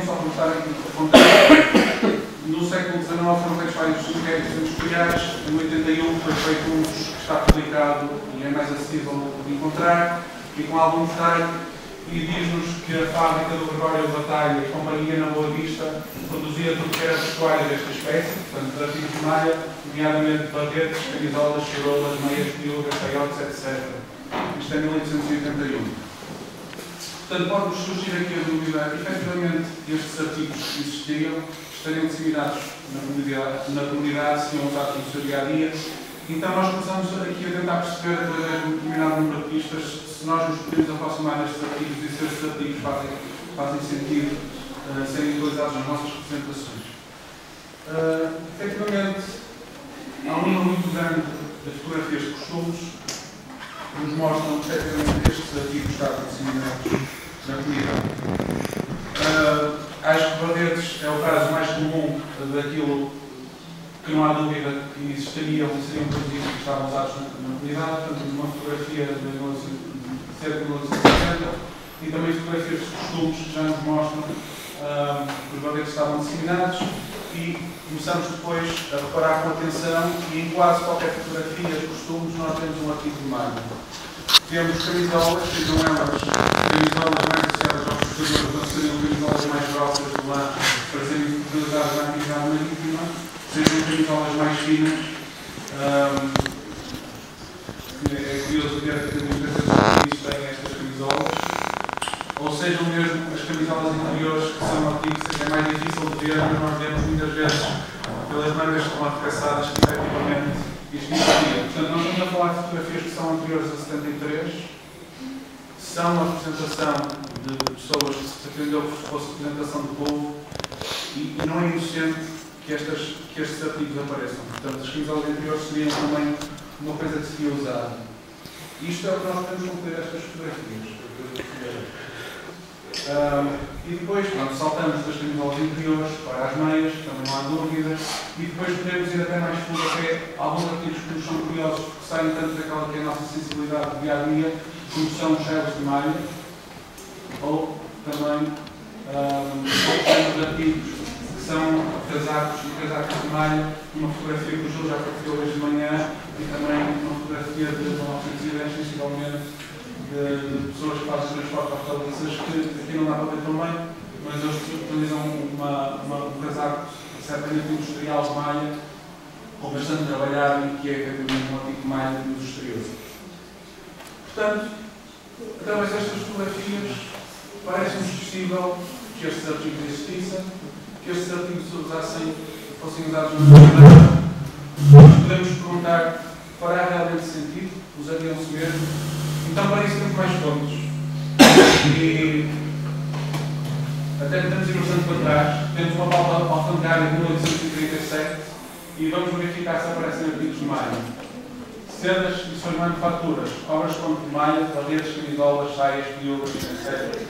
só por estar aqui a contar, no século XIX foram feitos vários inquéritos industriais. Em 81 foi feito um que está publicado e é mais acessível de encontrar, e com algum detalhe, e diz-nos que a fábrica do Gregório Batalha e companhia na Boa Vista produzia tudo que era vestuário desta espécie, portanto, de artigos de malha, nomeadamente batetes, camisolas, chirolas, meias, piugas, saiotes, etc. Isto é 1881. Portanto, pode-nos surgir aqui a dúvida, efetivamente, estes artigos que existiam estariam disseminados na comunidade, seriam usados no seu dia-a-dia. Então, nós começamos aqui a tentar perceber, através de um determinado número de pistas, se nós nos podemos aproximar destes artigos e se estes artigos fazem sentido serem utilizados nas nossas representações. Efetivamente, há um número muito grande de fotografias de costumes que nos mostram que, efetivamente, estes artigos estavam disseminados na comunidade. Acho que Verdetes é o caso mais comum daquilo que não há dúvida que existiriam e seriam produzidos e estavam usados na comunidade, portanto, uma fotografia de cerca de 1970 e também fotografias de costumes que já nos mostram que os Verdetes estavam disseminados, e começamos depois a reparar com atenção que em quase qualquer fotografia de costumes nós temos um artigo de malha. Temos camisolas, sejam elas camisolas mais associadas aos pescadores, ou seriam camisolas mais grossas de lã para serem utilizadas na atividade marítima, sejam camisolas mais finas. É curioso ver que muitas vezes têm estas camisolas, ou sejam mesmo as camisolas interiores, que são artigos que é mais difícil de ver, mas nós vemos muitas vezes pelas mangas que estão arregaçadas que efetivamente isto existia. Portanto, nós estamos a falar de fotografias que são anteriores a 73, são uma representação de pessoas que se pretendeu que fosse representação do povo, e não é inocente que estes artigos apareçam. Portanto, as camisolas anteriores seriam também uma coisa que seria usada. Isto é o que nós podemos concluir estas fotografias. E depois, pronto, saltamos das camisolas interiores para as meias, também não há dúvida, e depois podemos ir até mais fundo, até alguns artigos que nos são curiosos, porque saem tanto daquela que é a nossa sensibilidade do dia-a-dia, como são os chelos de malha, ou também outros artigos que são casacos e casacos de malha, uma fotografia que o Júlio já partilhou hoje de manhã, e também uma fotografia de 1910, sensivelmente, de pessoas que fazem transporte às hortaliças, que aqui não dá para ver tão bem, mas eles utilizam um casaco certamente industrial de malha, ou bastante trabalhado, e que é efetivamente um artigo de malha nos exteriores. Portanto, através destas fotografias, parece-nos possível que estes artigos existissem, que estes artigos fossem usados na comunidade. Nós podemos perguntar: fará realmente sentido? Usariam-se mesmo? Então, para isso, temos mais fontes. E até podemos ir bastante para trás. Temos uma pauta alfandegária de 1837 e vamos verificar se aparecem artigos de malha. Sedas e suas manufaturas, obras de malha, barreiras, camisolas, saias, piugas, etc.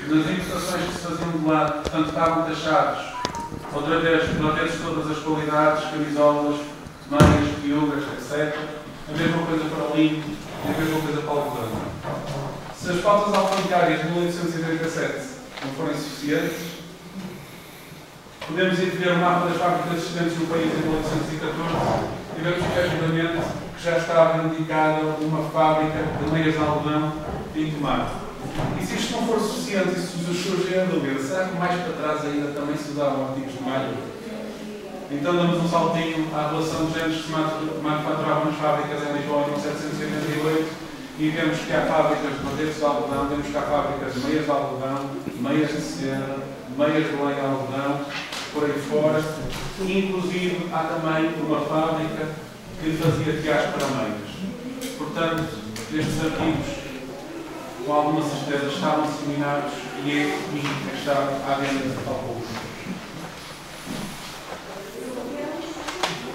Nas importações que se faziam de lado, portanto, estavam taxados, outra vez, barreiras de todas as qualidades, camisolas, meias, piugas, etc. A mesma coisa para o linho e a mesma coisa para o algodão. Se as pautas alfandegárias de 1837 não forem suficientes, podemos ir ver o mapa das fábricas existentes no país em 1814 e vemos efetivamente que já estava indicada uma fábrica de meias de algodão em Tomar. E se isto não for suficiente, e se vos surgir a dúvida, será que mais para trás ainda também se usavam artigos de malha? Então damos um saltinho à relação de géneros que se manufaturavam nas fábricas em Lisboa em 1788 e vemos que há fábricas de barretes de algodão, vemos que há fábricas de meias de algodão, meias de seda, meias de lã de algodão, por aí fora. E, inclusive, há também uma fábrica que fazia tiares para meias. Portanto, estes artigos, com alguma certeza, estavam disseminados e estavam à venda ao público.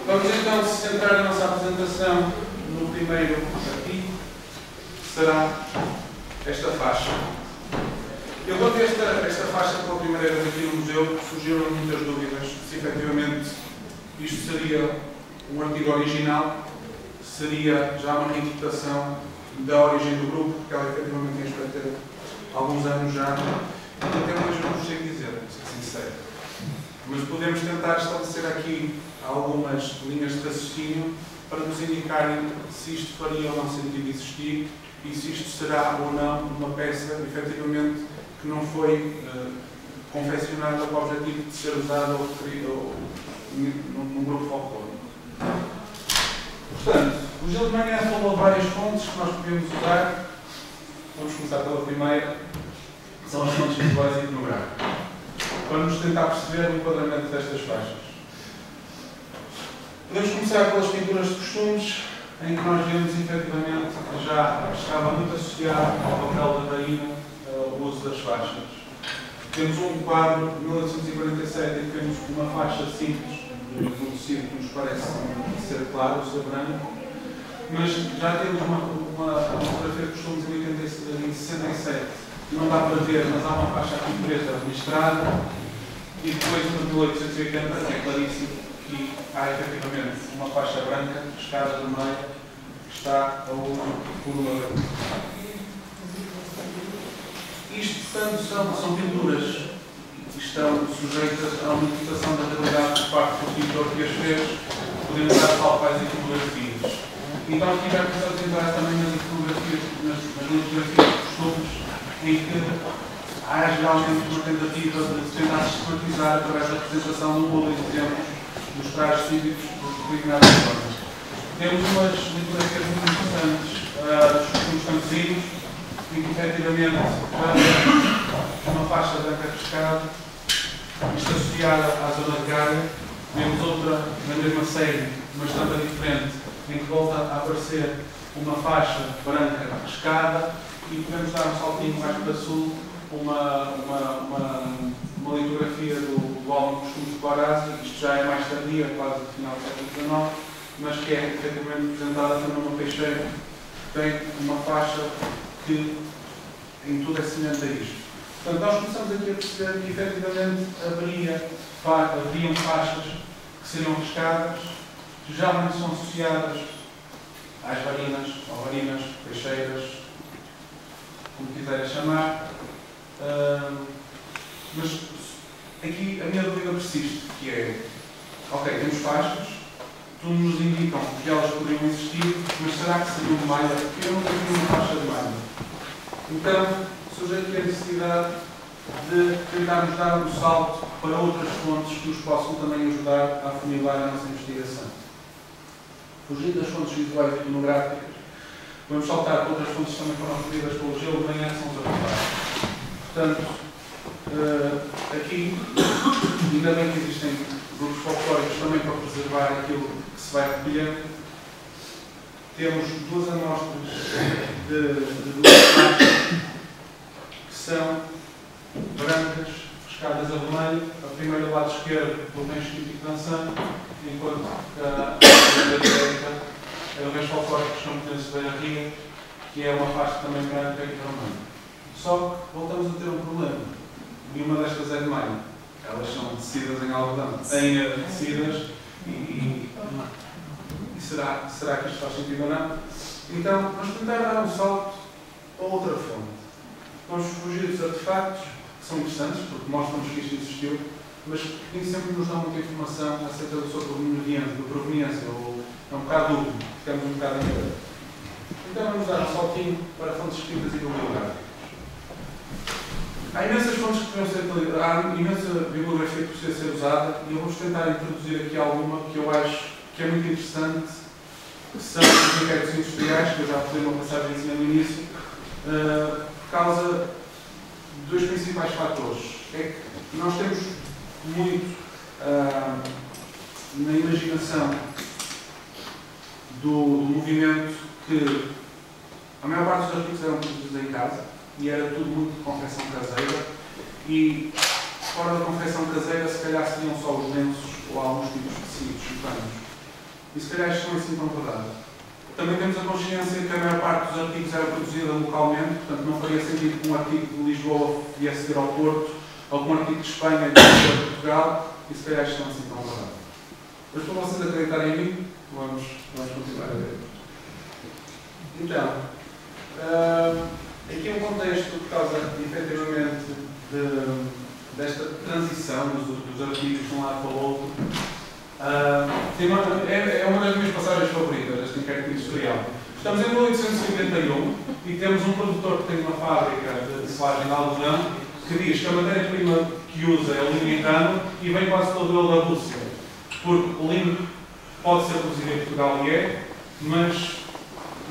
Vamos então centrar a nossa apresentação no primeiro artigo, que será esta faixa. Eu quando vi esta faixa pela primeira vez aqui no museu, surgiram muitas dúvidas se efetivamente isto seria um artigo original, seria já uma reinterpretação da origem do grupo, porque ela efetivamente tem aspecto de ter alguns anos já. Até hoje eu não sei dizer. podemos tentar estabelecer aqui algumas linhas de raciocínio para nos indicarem se isto faria ou não sentido existir e se isto será ou não uma peça, efetivamente, que não foi confeccionada com o objetivo de ser usada num grupo folclórico. Portanto, o Gil de Manhã falou de várias fontes que nós podemos usar. Vamos começar pela primeira, que são as fontes visuais e iconográficas, para nos tentar perceber o enquadramento destas faixas. Podemos começar pelas pinturas de costumes, em que nós vemos, efetivamente, que já estava muito associado ao papel da rainha o uso das faixas. Temos um quadro, de 1847, em que temos uma faixa simples, de um tecido que nos parece ser claro, ser branco, mas já temos uma fotografia de costumes em 67, não dá para ver, mas há uma faixa aqui preta listrada, e depois no 1880 é claríssimo que há efetivamente uma faixa branca, escada do meio, que está a uso por uma branca. Isto, portanto, são pinturas que estão sujeitas a uma interpretação da realidade por parte do pintor que as fez, podendo dar palpais e fotografias. Então, aqui vai começar a tentar também nas litografias de costumes, em que há geralmente uma tentativa de tentar sistematizar, através da representação do mundo de exemplos dos trajes típicos de determinadas formas. Temos umas litografias muito interessantes dos costumes campesinos, em que efetivamente uma faixa branca pescada, isto associada à zona de Gaia. Vemos outra na mesma série, uma estampa diferente, em que volta a aparecer uma faixa branca pescada, e podemos dar um saltinho mais para sul, uma litografia do álbum Costumes de Guarasi. Isto já é mais tardia, quase do final do século XIX, mas que é efetivamente representada também numa peixeira que tem uma faixa que em tudo é semelhante a isto. Portanto, nós começamos aqui a perceber que efetivamente haveriam faixas que seriam riscadas, que geralmente são associadas às varinas, ou varinas, peixeiras, como quiserem chamar. Mas aqui a minha dúvida persiste, que é, ok, temos faixas, tudo nos indicam que elas poderiam existir, mas será que seria uma malha? Porque eu nunca vi uma faixa de malha. Então, surge aqui a necessidade de tentarmos dar um salto para outras fontes que nos possam também ajudar a afunilar a nossa investigação. Fugindo das fontes visuais e iconográficas, vamos saltar para outras fontes que também foram referidas pelo Gil de Manhã, que são os artefatos. Portanto, aqui, ainda bem que existem grupos folclóricos também para preservar aquilo que se vai recolhendo. Temos duas amostras de duas faixas que são brancas, pescadas a vermelho. A primeira do lado esquerdo do rancho típico dançante, enquanto que a direita é o rancho folclórico dos camponeses da Ria, que é uma faixa também branca e vermelha. Só que voltamos a ter um problema. Nenhuma destas é de malha. Elas são tecidas em algodão. Em tecidas e será que isto faz sentido ou não? Então, vamos tentar dar um salto a outra fonte. Vamos fugir dos artefactos, que são interessantes, porque mostram-nos que isto existiu, mas nem sempre nos dão muita informação acerca da sua proveniência, ou é um bocado dúbio, ficamos um bocado em dúvida. Então, vamos dar um saltinho para fontes escritas e bibliográficas. Há imensas fontes que podem ser, há imensa bibliografia que precisa ser usada, e eu vou tentar introduzir aqui alguma que eu acho que é muito interessante, que são os inquéritos industriais, que eu já falei uma passagemzinha no início, por causa de dois principais fatores. É que nós temos muito na imaginação do movimento que a maior parte dos artigos eram produzidos em casa e era tudo muito de confecção caseira, e fora da confecção caseira se calhar seriam só os lenços ou alguns tipos de tecidos e panos. E se calhar isto não é assim tão verdade. Também temos a consciência que a maior parte dos artigos era produzida localmente, portanto não faria sentido que um artigo de Lisboa viesse vir ao Porto, ou que um artigo de Espanha viesse vir a Portugal, e se calhar isto não é assim tão verdade. Mas para vocês acreditarem em mim, vamos continuar a ver. Então, aqui um contexto por causa, efetivamente, desta transição dos artigos de um lado para o outro. É uma das minhas passagens favoritas, este inquérito industrial. Estamos em 1891 e temos um produtor que tem uma fábrica de selagem de algodão que diz que a matéria-prima que usa é o linho em cano e vem quase todo ele da Rússia. Porque o linho pode ser produzido em Portugal e é, mas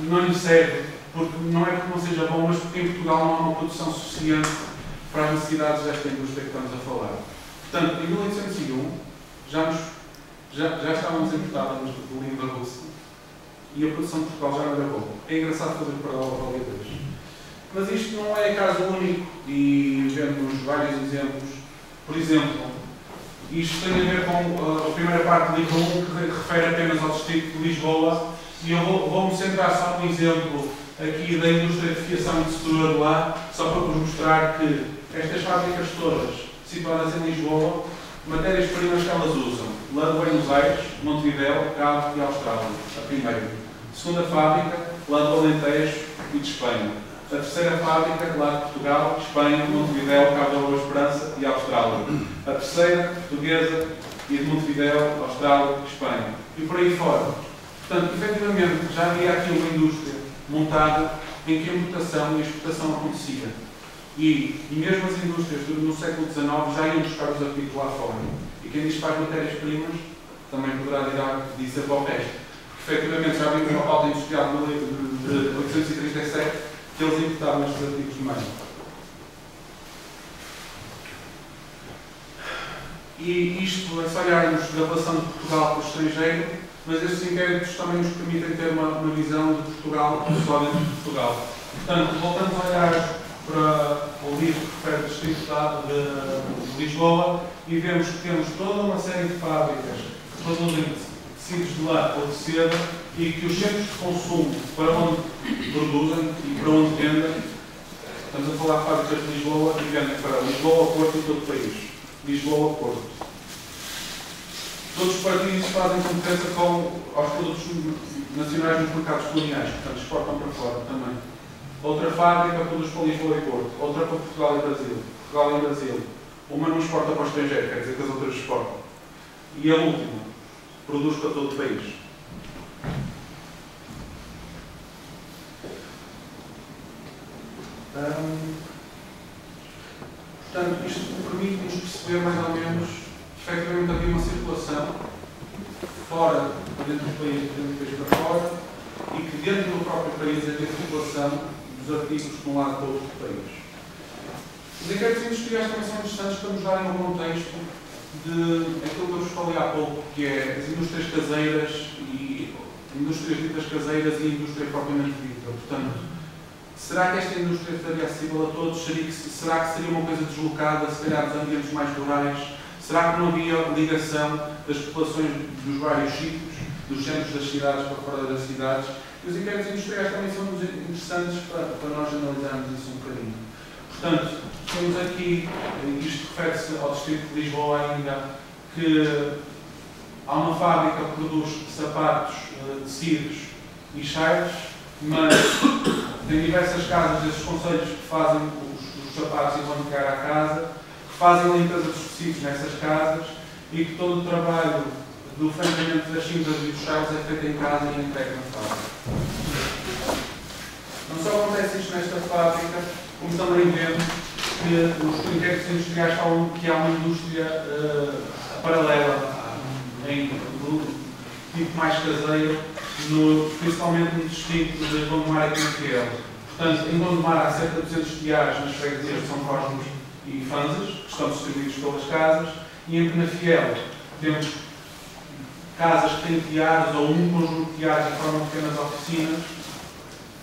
não lhe serve, porque não é porque não seja bom, mas porque em Portugal não há uma produção suficiente para as necessidades desta indústria que estamos a falar. Portanto, em 1801 já estávamos importados do linho da Rússia e a produção de Portugal já não era boa. É engraçado fazer o paralelo ao dia 2. Mas isto não é caso único e vemos vários exemplos. Por exemplo, isto tem a ver com a primeira parte do livro 1, que refere apenas ao distrito de Lisboa, e eu vou-me centrar só no exemplo aqui da indústria de fiação e de textura de lá, só para vos mostrar que estas fábricas todas, situadas em Lisboa, matérias-primas que elas usam: lã de Buenos Aires, Montevidéu, Cabo e Austrália, a primeira. A segunda fábrica, lã do Alentejo e de Espanha. A terceira fábrica, lá de Portugal, Espanha, Montevidéu, Cabo da Boa Esperança e Austrália. A terceira, portuguesa, e de Montevidéu, Austrália e Espanha. E por aí fora. Portanto, efetivamente, já havia aqui uma indústria montada em que a importação e a exportação acontecia. E mesmo as indústrias no século XIX já iam buscar os artigos lá fora. E quem diz que faz matérias-primas também poderá dizer para o resto. Efetivamente, já havia uma pauta industrial de 1837 que eles importavam estes artigos de meio. E isto é só olharmos da relação de Portugal com o estrangeiro, mas estes inquéritos também nos permitem ter uma visão de Portugal só dentro de Portugal. Portanto, voltamos a olhar para o livro que refere ao distrito de Lisboa e vemos que temos toda uma série de fábricas que produzem tecidos de lã ou de seda e que os centros de consumo para onde produzem e para onde vendem, estamos a falar de fábricas de Lisboa e vendem para Lisboa, Porto e todo o país. Lisboa, Porto. Todos os partidos fazem concorrência aos produtos nacionais nos mercados coloniais, portanto exportam para fora também. Outra fábrica produz para Lisboa e Porto, outra para Portugal e Brasil. Portugal e Brasil. Uma não exporta para o estrangeiro, quer dizer que as outras exportam. E a última produz para todo o país. Portanto, isto permite-nos perceber mais ou menos que efetivamente havia uma circulação fora, dentro do país para fora, e que dentro do próprio país havia circulação dos artigos de um lado para o outro do país. Os inquéritos industriais também são interessantes para nos darem um contexto de aquilo que eu vos falei há pouco, que é as indústrias caseiras e indústrias ditas caseiras e a indústria propriamente dita. Portanto, será que esta indústria estaria acessível a todos? Será que seria uma coisa deslocada, se calhar, dos ambientes mais rurais? Será que não havia ligação das populações dos vários sítios, dos centros das cidades para fora das cidades? E os inquéritos industriais também são interessantes para nós analisarmos isso um bocadinho. Portanto, temos aqui, isto refere-se ao distrito de Lisboa ainda, que há uma fábrica que produz sapatos, tecidos e chairos, mas tem diversas casas desses concelhos que fazem os sapatos e vão entregar à casa, que fazem a limpeza dos tecidos nessas casas e que todo o trabalho do franqueamento das cinzas e dos chairos é feito em casa e entregue na fábrica. Não só acontece isto nesta fábrica, como também vemos que os inquéritos industriais falam que há uma indústria paralela, do tipo mais caseiro, principalmente no distrito de Gondomar e Penafiel. Portanto, em Gondomar há cerca de 200 tiares nas freguesias de São Cosmos e Fanzas, que estão distribuídos pelas casas, e em Penafiel temos casas que têm tiares ou um conjunto de tiares e formam pequenas oficinas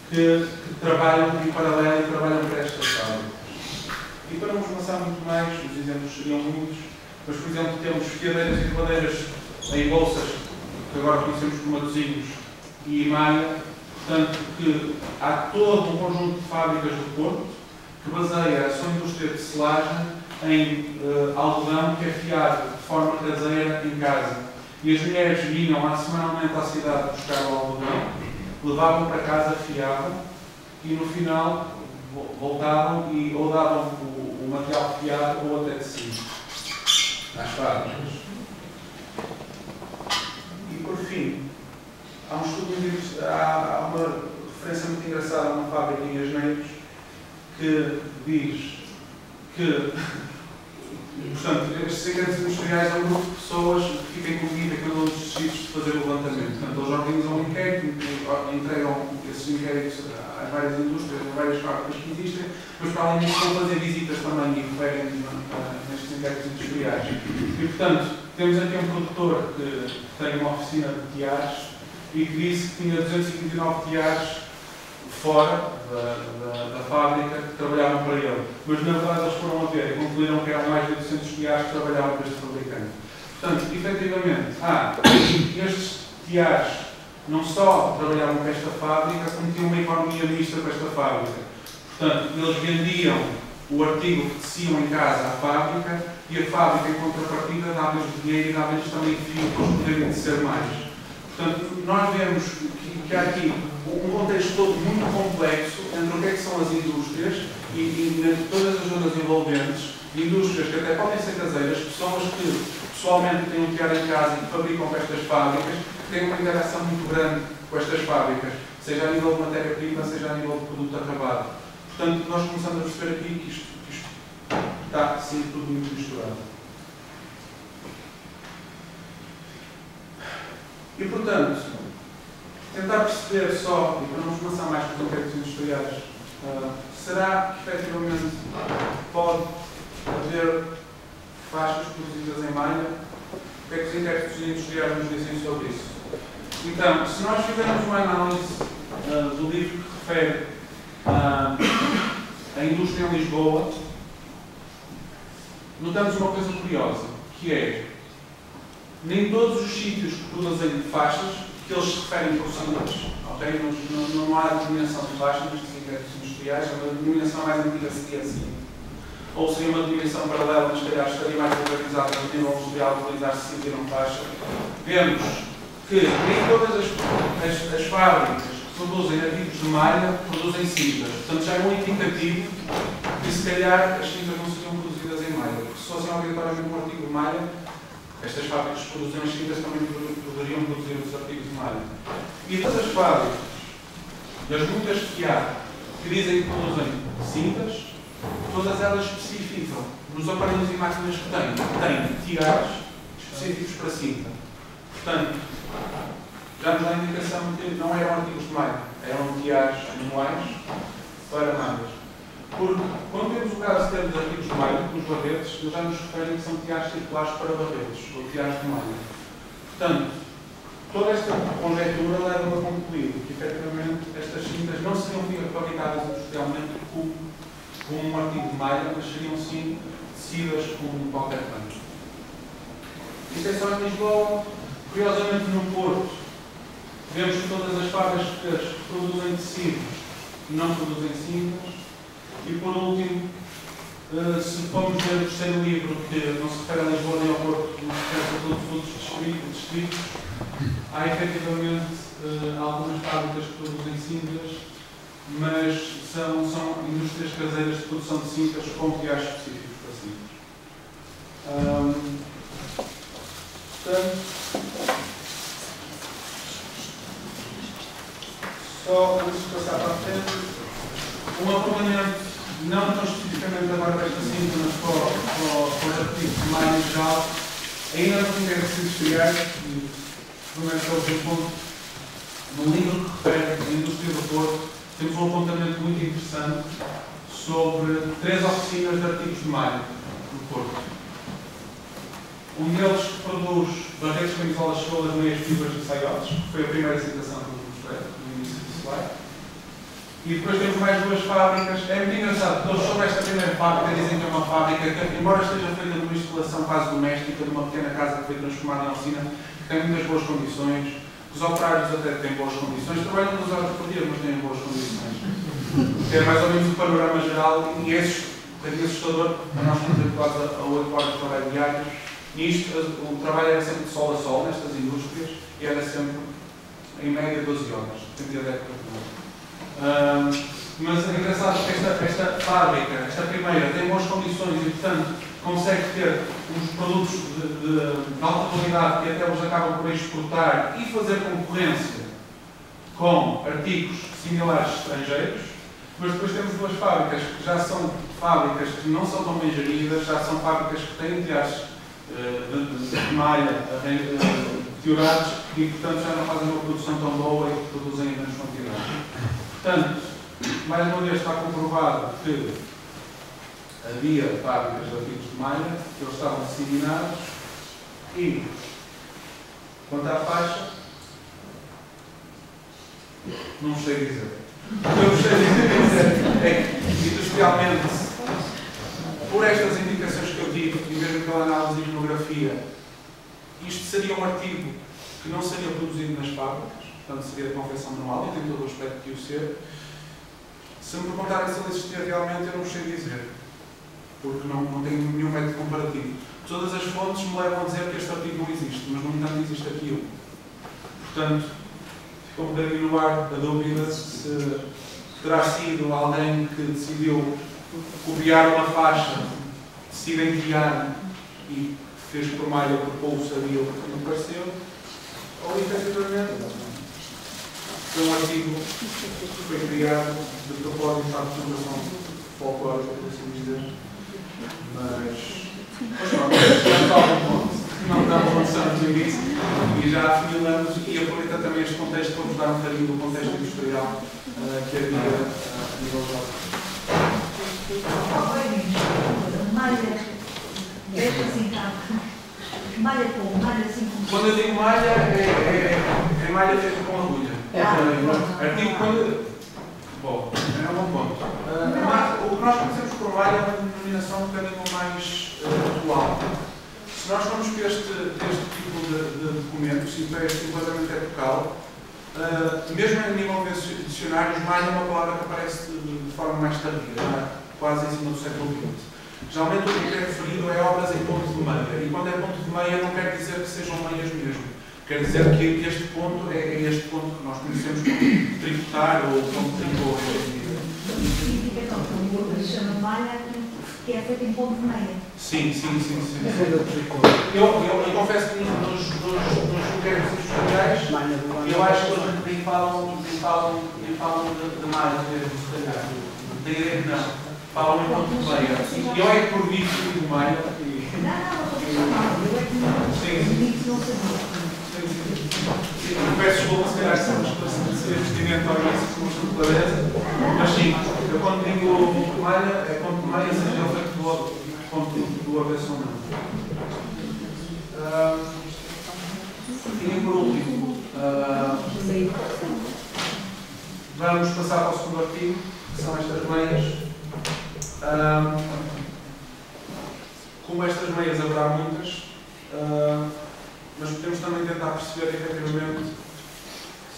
que trabalham em paralelo e trabalham para estas fábricas. E para não vos lançar muito mais, os exemplos seriam muitos, mas, por exemplo, temos fiadeiras e reladeiras em Bolsas, que agora conhecemos como Matosinhos, e Maia, portanto, que há todo um conjunto de fábricas do Porto que baseia a sua indústria de selagem em algodão que é fiado de forma caseira em casa. E as mulheres vinham semanalmente à cidade buscar o algodão, levavam para casa, fiavam e no final voltavam e ou davam o o material fiado ou até tecido às fábricas. E por fim, há um estudo, há uma referência muito engraçada a uma fábrica em Asneiros que diz que, portanto, estes inquéritos industriais é um grupo de pessoas que fica incluído a cada um dos distritos de fazer o levantamento. Portanto, eles organizam um inquérito, entregam esses inquéritos às várias indústrias, às várias fábricas que existem, mas para além disso vão fazer visitas também e referem nestes inquéritos industriais. E, portanto, temos aqui um produtor que tem uma oficina de tiares e que disse que tinha 229 tiares fora da fábrica que trabalhavam para ele. Mas, na verdade, eles foram a ver e concluíram que eram mais de 800 tiares que trabalhavam para este fabricante. Portanto, efetivamente, estes tiares não só trabalhavam para esta fábrica, como tinham uma economia mista para esta fábrica. Portanto, eles vendiam o artigo que teciam em casa à fábrica e a fábrica, em contrapartida, dava-lhes dinheiro e dava-lhes também fio para eles poderem tecer mais. Portanto, nós vemos que há aqui um contexto todo muito complexo entre o que é que são as indústrias e todas as zonas envolventes, indústrias que até podem ser caseiras, pessoas que pessoalmente têm um tiar em casa e que fabricam para estas fábricas, que têm uma interação muito grande com estas fábricas, seja a nível de matéria-prima, seja a nível de produto acabado. Portanto, nós começamos a perceber aqui que isto está, sim, tudo muito misturado. E, portanto, tentar perceber só, e para não nos lançar mais com os inquéritos industriais, será que, efetivamente, pode haver faixas produzidas em malha? O que é que os inquéritos industriais nos dizem sobre isso? Então, se nós fizermos uma análise do livro que refere à indústria em Lisboa, notamos uma coisa curiosa, que é nem todos os sítios que produzem faixas, que eles se referem por símbolos, ok? Não há denominação de faixas nestes inquéritos industriais, a denominação mais antiga seria assim. Ou seria uma denominação paralela, mas se calhar estaria mais organizada no nível industrial, utilizar-se se viram faixa. Vemos que nem todas as fábricas que produzem artigos de malha produzem cintas. Portanto, já é um indicativo que se calhar as cintas não seriam produzidas em malha. Porque se fossem obrigatoriamente um artigo de malha, estas fábricas que produzem as cintas também poderiam produzir os artigos de malha. E todas as fábricas, das muitas que há, que dizem que produzem cintas, todas elas especificam nos aparelhos e máquinas que têm tiares específicos para cinta. Portanto, já nos dá a indicação que não eram artigos de malha, eram tiares manuais para malhas. Porque, quando temos o caso de termos artigos de malha, os barretes, eles já nos referem que são tiares circulares para barretes, ou tiares de malha. Portanto, toda esta conjectura leva-me a concluir que, efetivamente, estas cintas não seriam fabricadas industrialmente como um artigo de malha, mas seriam, sim, tecidas como qualquer pano. Isto é só em Lisboa. Curiosamente, no Porto, vemos que todas as fábricas que produzem tecidos não produzem cintas. E, por último, se formos ver o terceiro livro, que não se refere a Lisboa nem ao Porto, mas se refere a todos os outros distritos, há efetivamente algumas fábricas que produzem cintas, mas são indústrias caseiras de produção de cintas com tiares específicos para cintas. Portanto, só antes de passar para a frente, um apontamenento, não tão especificamente agora para esta cinta, mas para os artigos de malha em geral, ainda não tem que se industriais, e prometo que eles ponto, no livro que refere à indústria do Porto, temos um apontamento muito interessante sobre 3 oficinas de artigos de malha no Porto. Um deles produz barretes, camisolas, cholas, meias, fibras e saiotes, que foi a primeira citação que eu mostrei no início do slide. E depois temos mais 2 fábricas. É muito engraçado, porque eles sobre esta primeira fábrica dizem que é uma fábrica que, embora esteja feita numa instalação quase doméstica, de uma pequena casa que foi transformada em oficina, que tem muitas boas condições, os operários até têm boas condições, trabalham 2 horas por dia, mas têm boas condições. Que é mais ou menos o panorama geral e é assustador para nós estamos habituados a 8 horas de trabalho diários. Nisto, o trabalho era sempre de sol a sol nestas indústrias e era sempre, em média, 12 horas, dependia da época. Mas é engraçado que esta fábrica, esta primeira, tem boas condições e, portanto, consegue ter uns produtos de alta qualidade que até hoje acabam por exportar e fazer concorrência com artigos similares estrangeiros. Mas depois temos duas fábricas que já são fábricas que não são tão bem geridas, já são fábricas que têm teares de malha deteriorados e, portanto, já não fazem uma produção tão boa e que produzem em menos quantidade. Portanto, mais uma vez está comprovado que havia fábricas de artigos de malha que eles estavam disseminados e, quanto à faixa, não sei dizer. O que eu gostaria de dizer é que, industrialmente, por estas indicações que eu tive, e mesmo pela análise de iconografia, isto seria um artigo que não seria produzido nas fábricas, portanto seria de confecção manual, e tem todo o aspecto de o ser. Se me perguntarem se ele existia realmente, eu não sei dizer, porque não tenho nenhum método comparativo. Todas as fontes me levam a dizer que este artigo não existe, mas no entanto existe aqui um. Portanto, ficou um bocadinho no ar a dúvida se terá sido alguém que decidiu copiar uma faixa, se identificar e fez por malha porque pouco sabia o que não pareceu, ou efetivamente foi um artigo que foi criado de propósito para a apresentação folclórica, por assim dizer. Mas pronto, chegamos a algum ponto, não dá uma noção do início e já afinilamos e aproveita também este contexto para vos dar um bocadinho do contexto industrial que havia a nível geral. Malha com malha assim como. Quando eu digo malha, é malha feita com agulha. Artigo quando. Bom, é um bom ponto. O que nós conhecemos por malha é uma denominação um bocadinho mais atual. Se nós formos para este tipo de documentos e para este enquadramento epocal, mesmo a nível de dicionários, malha é uma palavra que aparece de forma mais tardia, quase em cima do século XX. Geralmente o que é referido é obras em ponto de meia, e quando é ponto de meia não quer dizer que sejam meias mesmo. Quer dizer que este ponto é este ponto que nós conhecemos como tributar ou como tribor. Significa então que o outro se chama malha que é feito em ponto de meia. Sim. Eu confesso que nos inquéritos industriais, eu acho que eles falam de malha, se calhar. Da ideia que não. Falam em ponto de meia. E eu é que por mim fui de malha. Eu peço desculpa, se calhar estamos a ser vestimento ao início com muita clareza, mas sim, eu quando digo malha, é ponto de meia, seja ele feito do avesso ou não. E por último, vamos passar para o segundo artigo, que são estas meias. Como estas meias haverá muitas, mas podemos também tentar perceber efetivamente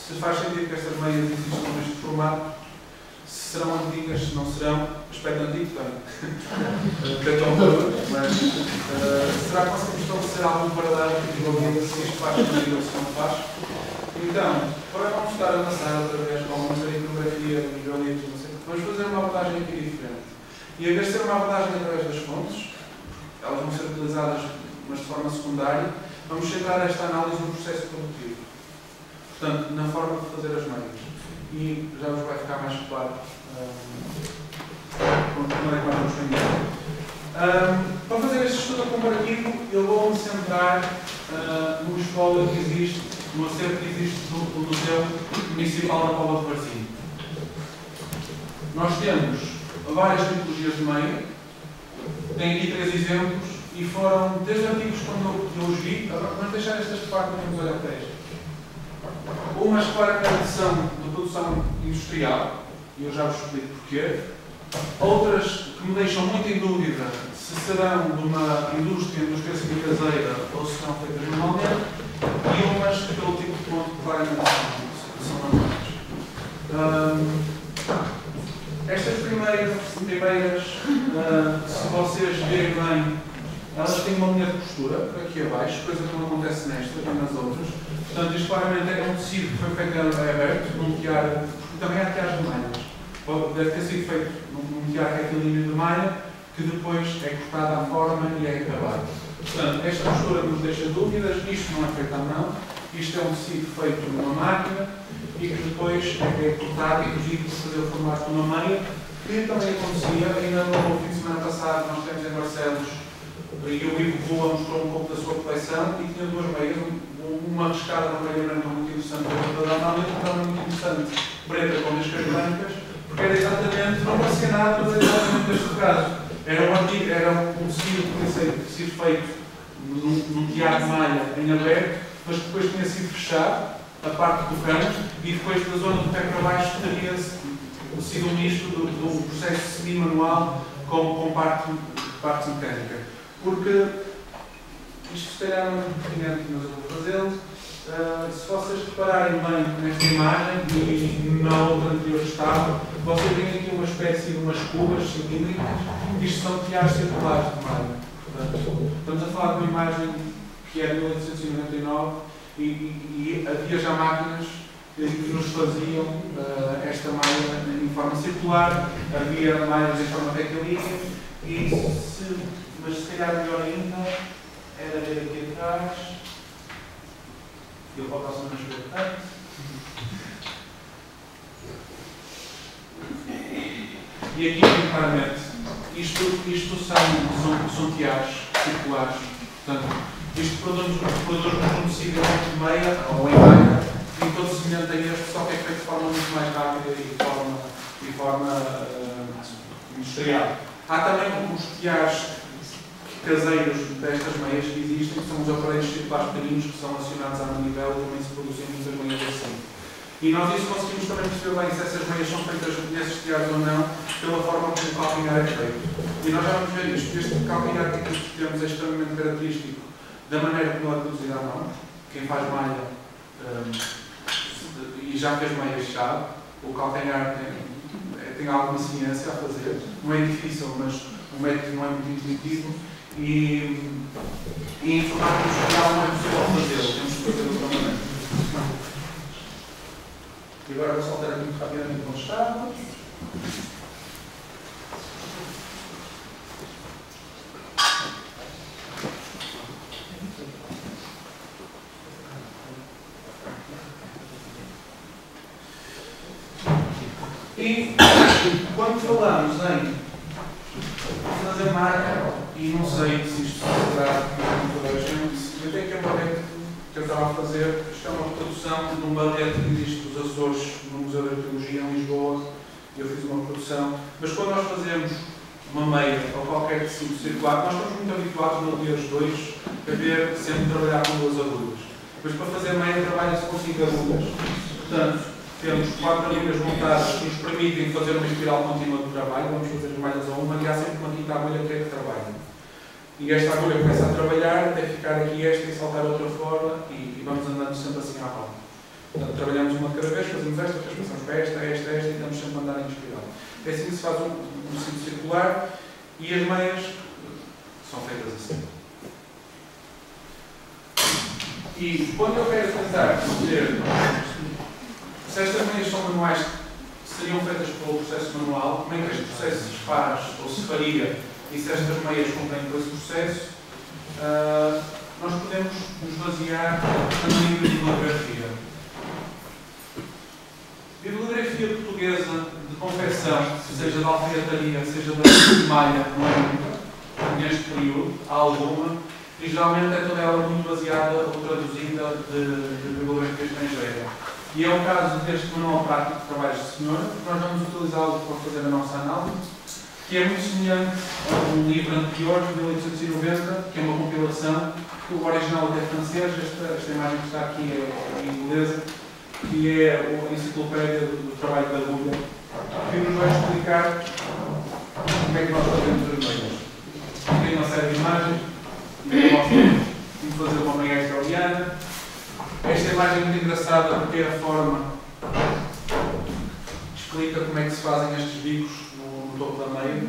se faz sentido que estas meias existam neste formato, se serão antigas, se não serão. Aspecto antigo tem mas será que conseguimos estabelecer algum paralelo efetivamente se isto faz sentido ou se não faz? Então, para não estar a avançar outra vez com alguma iconografia, visualismos, não sei, vamos fazer uma abordagem aqui diferente. E a vez de ser uma abordagem através das fontes, elas vão ser utilizadas, mas de forma secundária, vamos centrar esta análise no processo produtivo. Portanto, na forma de fazer as meias. E já vos vai ficar mais claro como é que nós vamos caminhar. Para fazer este estudo comparativo, eu vou-me centrar no espólio que existe, no acervo que existe do Museu Municipal da Póvoa de Varzim. Nós temos várias tipologias de meia, tenho aqui 3 exemplos, e foram desde artigos quando eu os vi, vamos deixar estas de parte para vamos olhar para estas. Umas claramente são de produção industrial, e eu já vos explico porquê. Outras que me deixam muito em dúvida se serão de uma indústria semi-caseira ou se serão feitas manualmente, e umas pelo tipo de ponto que claramente são manuais. Estas primeiras, se vocês verem bem, elas têm uma linha de costura aqui abaixo, coisa que não acontece nesta nem nas outras. Portanto, isto claramente é um tecido que foi feito aberto, num tear, porque também há teares de malhas. deve ter sido feito num tear retilíneo de malha, que depois é cortada à forma e é acabado. Portanto, esta costura nos deixa dúvidas, isto não é feito à mão, isto é um tecido feito numa máquina e que depois é cortado e cozido para fazer o formato de uma meia, que também acontecia, ainda no fim de semana passado nós temos em Barcelos, e o Ivo Rua mostrou um pouco da sua coleção e tinha duas meias, uma riscada na meia branca muito interessante, outra normalmente muito interessante, preta com liscas brancas, porque era exatamente, não parecia nada, mas era exatamente este caso. Era um tecido que tinha sido feito num tear de malha em aberto, mas que depois tinha sido fechado, a parte do canto, e depois da zona do pé para baixo teria sido um misto do processo semi-manual com parte mecânica. Porque isto se calhar não é muito pertinente, mas eu vou fazê-lo. Se vocês repararem bem nesta imagem e na outra anterior estava, vocês têm aqui uma espécie de umas cubas cilíndricas. Isto são teares circulares de malha. Portanto, estamos a falar de uma imagem que é de 1899 e havia já máquinas que nos faziam esta malha em forma circular, havia malhas em forma retilínea, mas se calhar melhor ainda era ver aqui atrás. Eu vou passar mais importante. E aqui, claramente, isto são teares circulares. Portanto, isto produz-nos um tecido de meia ou em malha, e todo semelhante a este, só que é feito de forma muito mais rápida e de forma industrial. Há também os teares caseiros destas meias que existem, que são os aparelhos circulares pequeninos que são acionados à manivela e também se produzem muitas meias assim. E nós isso conseguimos também perceber bem se essas meias são feitas nesses teares ou não, pela forma como o calcanhar é feito. E nós já vamos ver isto. Este calcanhar que aqui temos é extremamente característico da maneira como ele é produzido à mão. Quem faz malha e já fez meias sabe, o calcanhar tem alguma ciência a fazer. Não é difícil, mas o método não é muito intuitivo. E em formato industrial não é possível fazê-lo, temos que fazer de outra maneira. E agora vou saltar aqui muito rapidamente onde estava. E quando falamos em fazer marca, e não sei se isto será muito toda a gente, eu tenho aqui um barrete que eu estava a fazer, isto é uma reprodução de um barrete que existe dos Açores no Museu de Arqueologia em Lisboa, eu fiz uma reprodução, mas quando nós fazemos uma meia ou qualquer tecido circular, nós estamos muito habituados no dia 2 a ver sempre trabalhar com duas agulhas, mas para fazer meia trabalha-se com 5 agulhas, portanto temos 4 agulhas montadas que nos permitem fazer uma espiral contínua de trabalho, vamos fazer as malhas a uma e há sempre uma quinta agulha que é que trabalha. E esta agulha começa a trabalhar até ficar aqui esta e saltar outra fora e vamos andando sempre assim à roda. Portanto, trabalhamos uma de cada vez, fazemos esta, depois passamos para esta e estamos sempre a andar em espiral. É assim que se faz um tecido circular e as meias são feitas assim. E quando eu quero tentar dizer se estas meias são manuais, seriam feitas pelo processo manual, como é que este processo se faz ou se faria? E se estas meias contêm por esse processo, nós podemos nos basear na bibliografia. Bibliografia portuguesa de confecção, seja de alfaiataria, seja de malha, não é muita, neste período, há alguma, e geralmente é toda ela muito baseada ou traduzida de bibliografia estrangeira. E é o caso deste manual prático de trabalhos de senhora, que nós vamos utilizá-lo para fazer a nossa análise, que é muito semelhante a um livro anterior, de 1890, que é uma compilação, que o original é francês, esta imagem que está aqui é inglesa, que é a enciclopédia do trabalho da agulha, que nos vai explicar como é que nós fazemos as meias. Tem uma série de imagens, e eu gosto de fazer uma meia italiana. Esta imagem é muito engraçada porque é a forma explica como é que se fazem estes bicos no topo da meia.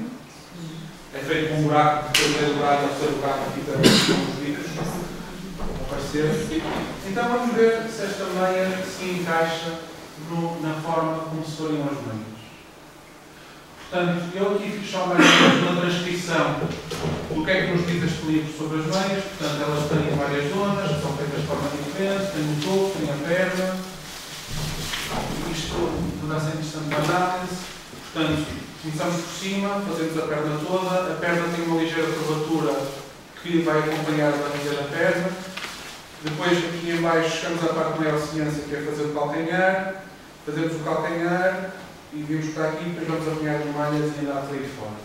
É feito com um buraco, depois é dobrado, o seu buraco fica com os bicos. Aparecer. Então vamos ver se esta meia se encaixa na forma como se fariam as meias. Portanto, eu aqui fiz só mais ou menos uma transcrição do que é que nos diz este livro sobre as meias. Portanto, elas têm várias zonas, são feitas de forma diferente, têm o topo, têm a perna. Isto toda a ser questão de análise. Portanto, começamos por cima, fazemos a perna toda. A perna tem uma ligeira curvatura que vai acompanhar a barriga da perna. Depois, aqui em baixo, chegamos à parte de maior semelhança, que é fazer o calcanhar. Fazemos o calcanhar e vimos para aqui, depois vamos apanhar as malhas e andar por aí fora.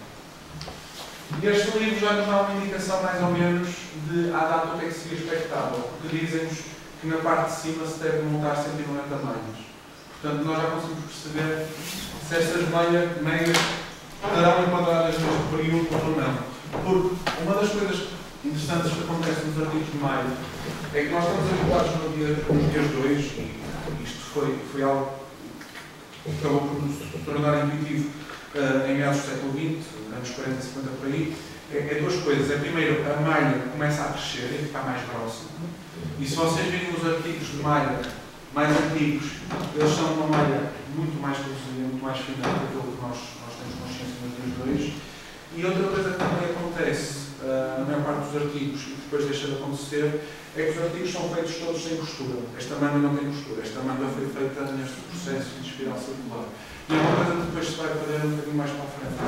E este livro já nos dá uma indicação mais ou menos de à data o que é que seria expectável, porque dizem-nos que na parte de cima se deve montar 190 malhas. Portanto, nós já conseguimos perceber se estas meias estarão enquadradas neste período ou não. Porque uma das coisas interessantes que acontece nos artigos de maio é que nós estamos habituados nos dias 2, e isto foi algo que acabou por nos tornar intuitivo em meados do século XX, anos 40 e 50 por aí, é duas coisas. É, primeiro, a malha começa a crescer e ficar mais grossa. E se vocês virem os artigos de malha mais antigos, eles são uma malha muito mais reduzida, muito mais fina do que aquilo que nós temos consciência nos dias 2. E outra coisa que também acontece na maior parte dos artigos, e depois deixa de acontecer, é que os artigos são feitos todos sem costura. Esta manga não tem costura. Esta manga foi feita neste processo de espiral circular. E é uma coisa que depois se vai perder um bocadinho mais para a frente.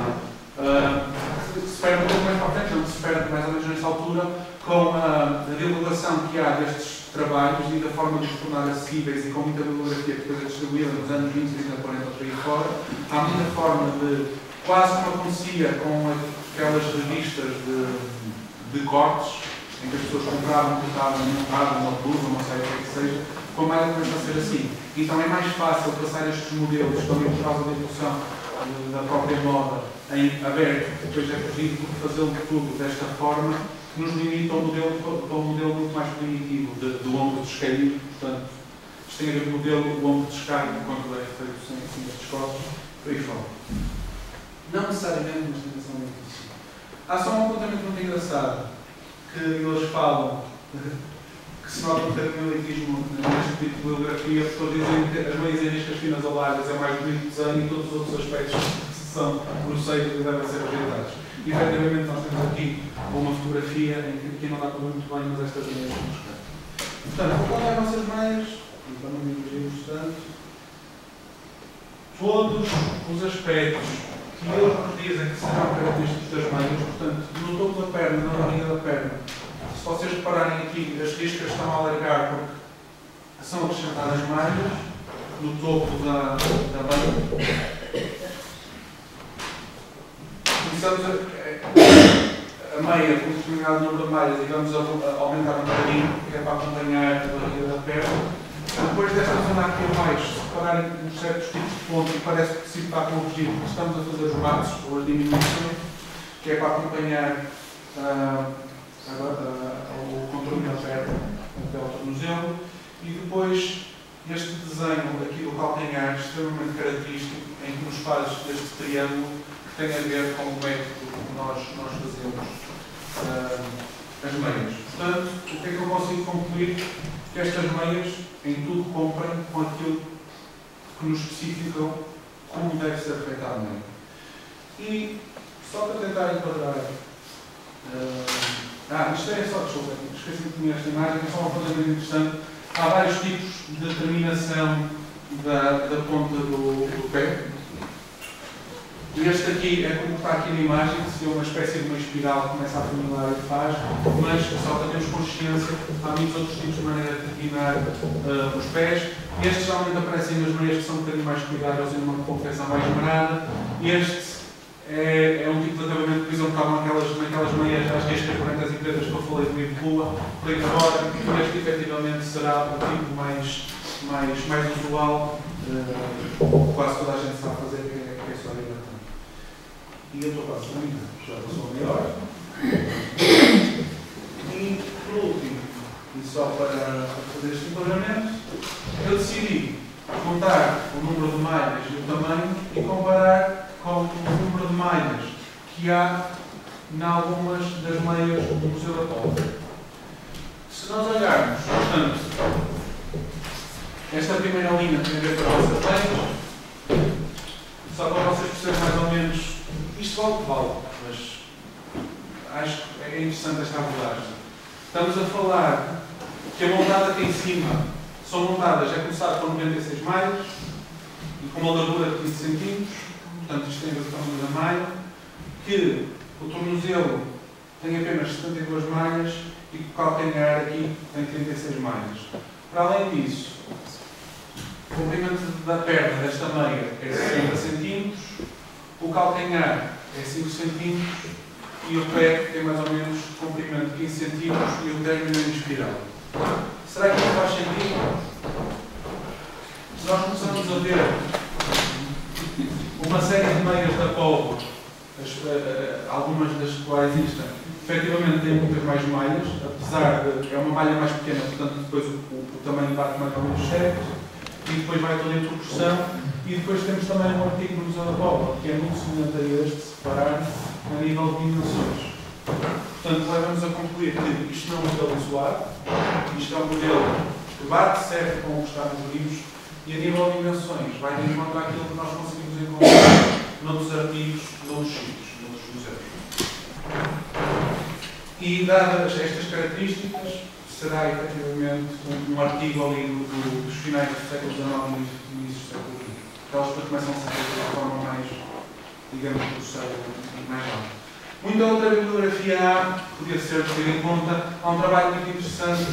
Se perde um pouco mais para a frente, não se perde mais ou menos nesta altura, com a divulgação que há destes trabalhos e da forma de os tornar acessíveis e com muita bibliografia que depois é distribuída nos anos 20, 30, 40 por aí fora. Há muita forma de, quase como acontecia com aquelas revistas de cortes, em que as pessoas compravam, cortavam, montavam uma blusa, não sei o que seja, com a malha começa a ser assim. Então é mais fácil passar estes modelos, também por causa da evolução da própria moda, em aberto, depois é pedido fazê-lo tudo desta forma, que nos limita ao modelo muito mais primitivo do ombro descaído. Portanto, isto tem a ver com o modelo do ombro descaído, enquanto é feito sem estes cortes, por aí fora. Não necessariamente, mas tem atenção muito assim. Há só um apontamento muito engraçado, que eles falam que se nota um terminalismo neste tipo de bibliografia, porque eles dizem que as meias e riscas finas ou largas é mais bonito desenho e todos os outros aspectos que são grosseiros e devem ser rejeitados. E, efetivamente, nós temos aqui uma fotografia em que aqui não dá para ver muito bem, mas estas meias são buscar. Portanto, vou contar as nossas meias, e para não me dirigirmos tanto, todos os aspectos que eles nos dizem que serão característicos das meias, portanto, no topo da perna, na barriga da perna. Se vocês repararem aqui, as riscas estão a alargar porque são acrescentadas malhas no topo da banda. Começamos a meia com um determinado número de malhas e vamos aumentar um bocadinho, que é para acompanhar a barriga da perna. Depois desta zona aqui abaixo, se repararem uns certos tipos de pontos, parece que se está convergido, estamos a fazer os bates ou as diminuições, que é para acompanhar o contorno da perna até ao tornozelo. E depois este desenho aqui do calcanhar, extremamente característico, em que nos faz este triângulo que tem a ver com o método que nós fazemos as meias. Portanto, o que é que eu consigo concluir? Que estas meias em tudo comprem com aquilo que nos especificam como deve ser feita a meia. E só para tentar enquadrar. Isto é só, desculpa, esqueci de tinha esta imagem, é só uma coisa muito interessante. Há vários tipos de determinação da ponta do pé. E este aqui é como está aqui na imagem, que seria uma espécie de uma espiral que começa a afunilar e faz, mas só para termos consciência, há muitos outros tipos de maneira de determinar os pés. Estes geralmente aparecem nas meias que são um bocadinho mais cuidados e numa confecção mais esmerada. Este é um tipo de acabamento que, por exemplo, estavam naquelas meias, as riscas brancas e pretas que eu falei do livro Lua, por aí fora, e este efetivamente será o tipo mais usual, quase toda a gente sabe fazer, que é só ir. E eu estou quase terminando, já passou meia hora. E, por último, e só para fazer este enquadramento, eu decidi contar o número de malhas e o tamanho e comparar com o número de malhas que há em algumas das meias do Museu da Pólvora. Se nós olharmos, portanto, esta primeira linha tem a ver com as vossas meias, só para vocês perceberem mais ou menos isto vale o que vale, mas acho que é interessante esta abordagem. Estamos a falar que a montada aqui em cima são montadas, é começar com 96 malhas e com uma largura de 15 cm, portanto isto tem a ver com a malha, que o tornozelo tem apenas 72 malhas e que o calcanhar aqui tem 36 malhas. Para além disso, o comprimento da perna desta meia é 60 cm, o calcanhar é 5 cm e o pé tem mais ou menos comprimento de 15 cm e o término em espiral. Será que isto faz sentido? Se nós começamos a ver uma série de meias da Polvo, algumas das quais existem, efetivamente têm muitas mais malhas, apesar de é uma malha mais pequena, portanto depois o tamanho bate mais ou menos certo, e depois vai toda em proporção, e depois temos também um artigo no Museu da Polvo, que é muito semelhante a este, separar a nível de dimensões. Portanto, leva-nos a concluir que isto não é um modelo isolado, isto é um modelo que bate certo com o que está nos livros, e a nível de dimensões vai de encontro àquilo que nós conseguimos encontrar noutros artigos, noutros sítios, noutros museus. E, dadas estas características, será efetivamente um artigo ali dos finais do século XIX e inícios do século XX. Aquelas que começam a ser de uma forma mais, digamos, do século mais alto. Muita outra bibliografia há, podia ser de ter em conta. Há um trabalho muito interessante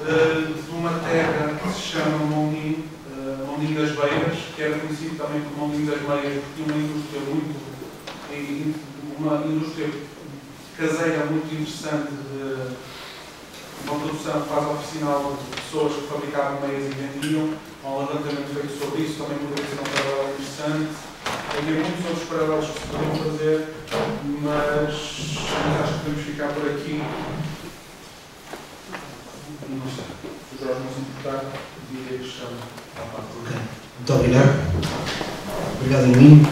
de uma terra que se chama Mondinho das Beiras, que era conhecido também como Mondinho das Meias, porque tinha uma indústria caseira muito interessante, uma produção quase oficinal de pessoas que fabricavam meias e vendiam. Há um levantamento feito sobre isso, também poderia ser um paralelo interessante. Havia muitos outros paralelos que se poderiam fazer, mas acho que podemos ficar por aqui. Não sei, se o Jorge não se importar, diria que estamos à parte do tempo. Muito obrigado. Obrigado, Emílio.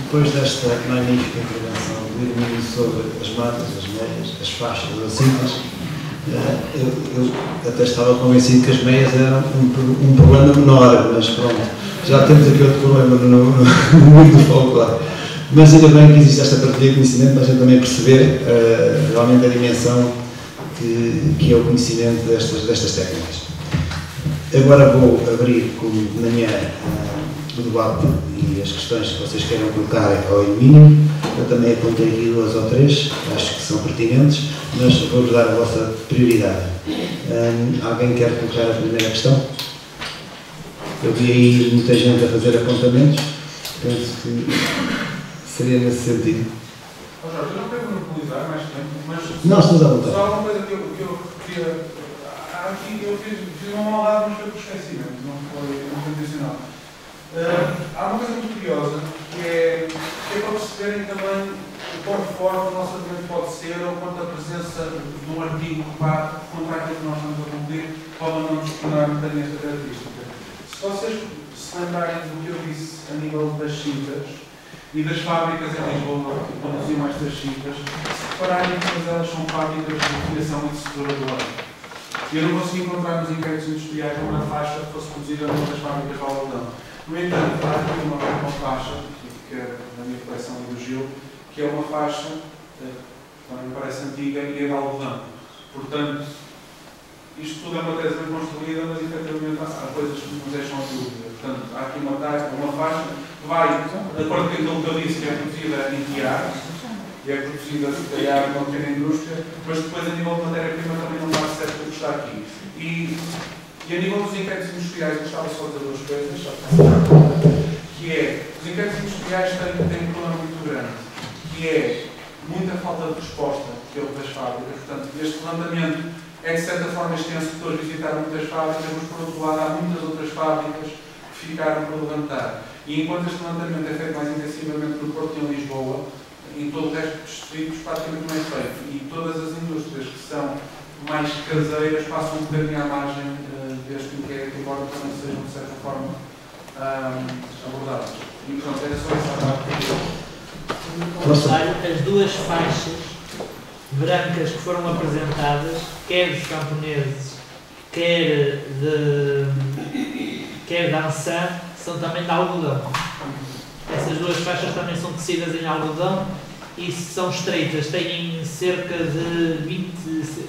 Depois desta magnífica intervenção do Emílio sobre as matas, as meias, as faixas, as cintas, eu até estava convencido que as meias eram um problema menor, mas pronto, já temos aqui outro problema no mundo do folclore. Mas ainda bem que existe esta partilha de conhecimento para a gente também perceber realmente a dimensão que é o conhecimento destas técnicas. Agora vou abrir, como de manhã, o debate e as questões que vocês queiram colocar ao Emílio. Eu também apontei aqui 2 ou 3, acho que são pertinentes, mas vou-vos dar a vossa prioridade. Alguém quer colocar a primeira questão? Eu vi aí muita gente a fazer apontamentos, penso que seria nesse sentido. Jorge, eu não quero monopolizar mais tempo, mas não, estamos à vontade. Só uma coisa que eu queria. Aqui eu fiz uma maldade, mas foi por esquecimento, não foi intencional. Há uma coisa muito curiosa, que é para perceberem também o quão forte o nosso argumento pode ser, ou quanto a presença de um artigo que vá contra aquilo que nós estamos a cumprir, pode não nos tornar um bocadinho esta característica. Se vocês se lembrarem do que eu disse a nível das cintas e das fábricas em Lisboa que produziam estas cintas, se repararem que todas elas são fábricas de criação e de setora do ano. E eu não consegui encontrar nos inquéritos industriais uma faixa que fosse produzida numa das fábricas de algodão. No entanto, há aqui uma faixa, que é na minha coleção do Gil, que é uma faixa que também me parece antiga e é de algodão. Portanto, isto tudo é uma tese bem construída, mas efetivamente há coisas que nos deixam a dúvida. Portanto, há aqui uma faixa que vai, de acordo com aquilo que eu disse, que é produzida em Tiar, e é produzida se calhar numa pequena indústria, mas depois a nível de matéria-prima também não dá certo o que está aqui. E a nível dos inquéritos industriais, eu gostava só de dizer 2 coisas, que é, os inquéritos industriais têm um problema muito grande, que é muita falta de resposta das fábricas. Portanto, este levantamento é de certa forma extenso, pessoas visitaram muitas fábricas, mas por outro lado há muitas outras fábricas que ficaram por levantar. E enquanto este levantamento é feito mais intensivamente no Porto e em Lisboa, em todo o resto dos distritos praticamente não é feito. E todas as indústrias que são mais caseiras passam um bocadinho à margem deste inquérito, embora também sejam, de certa forma, abordadas. E pronto, era só essa parte. Começar as 2 faixas brancas que foram apresentadas, quer dos camponeses, quer da Ansan, são também de algodão. Essas duas faixas também são tecidas em algodão e são estreitas, têm cerca de 20,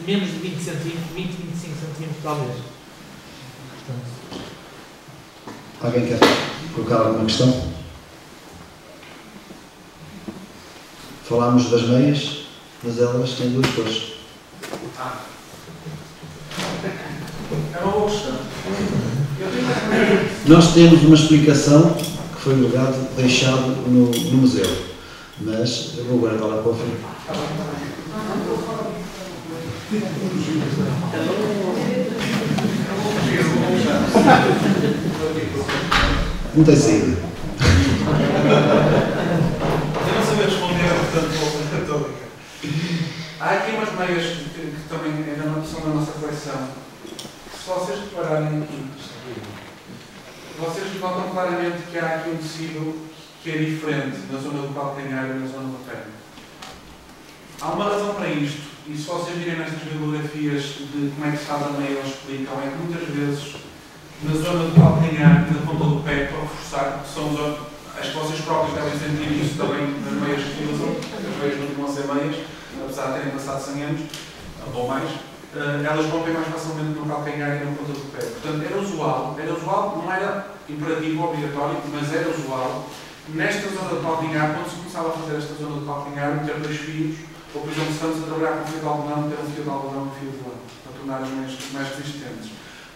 menos de 20 centímetros, 20, 25 centímetros talvez. Portanto, alguém quer colocar alguma questão? Falámos das meias, mas elas têm duas cores. É uma boa questão. Nós temos uma explicação que foi um legado deixado no museu, mas eu vou guardá-la para o fim. Não tem saída. Eu não sabia responder, portanto, estou a brincar. Há aqui umas meias que também são da nossa coleção. Se vocês repararem aqui, vocês notam claramente que há aqui um tecido que é diferente na zona do calcanhar e na zona da perna. Há uma razão para isto, e se vocês virem nestas bibliografias de como é que se faz a meia, eles explicam, é que muitas vezes na zona do calcanhar e na ponta do pé, para reforçar, que são zonas, acho que vocês próprios devem sentir isso também nas meias que usam, as meias não vão ser meias, apesar de terem passado 100 anos, ou mais, elas rompem mais facilmente no calcanhar e na ponta do pé. Portanto, era usual, não era imperativo, obrigatório, mas era usual, nesta zona do calcanhar, quando se começava a fazer esta zona do calcanhar, ter 2 fios, ou por exemplo, se estamos a trabalhar com fio de algodão, ter um fio de algodão e um fio de lã, para tornar as meias mais resistentes.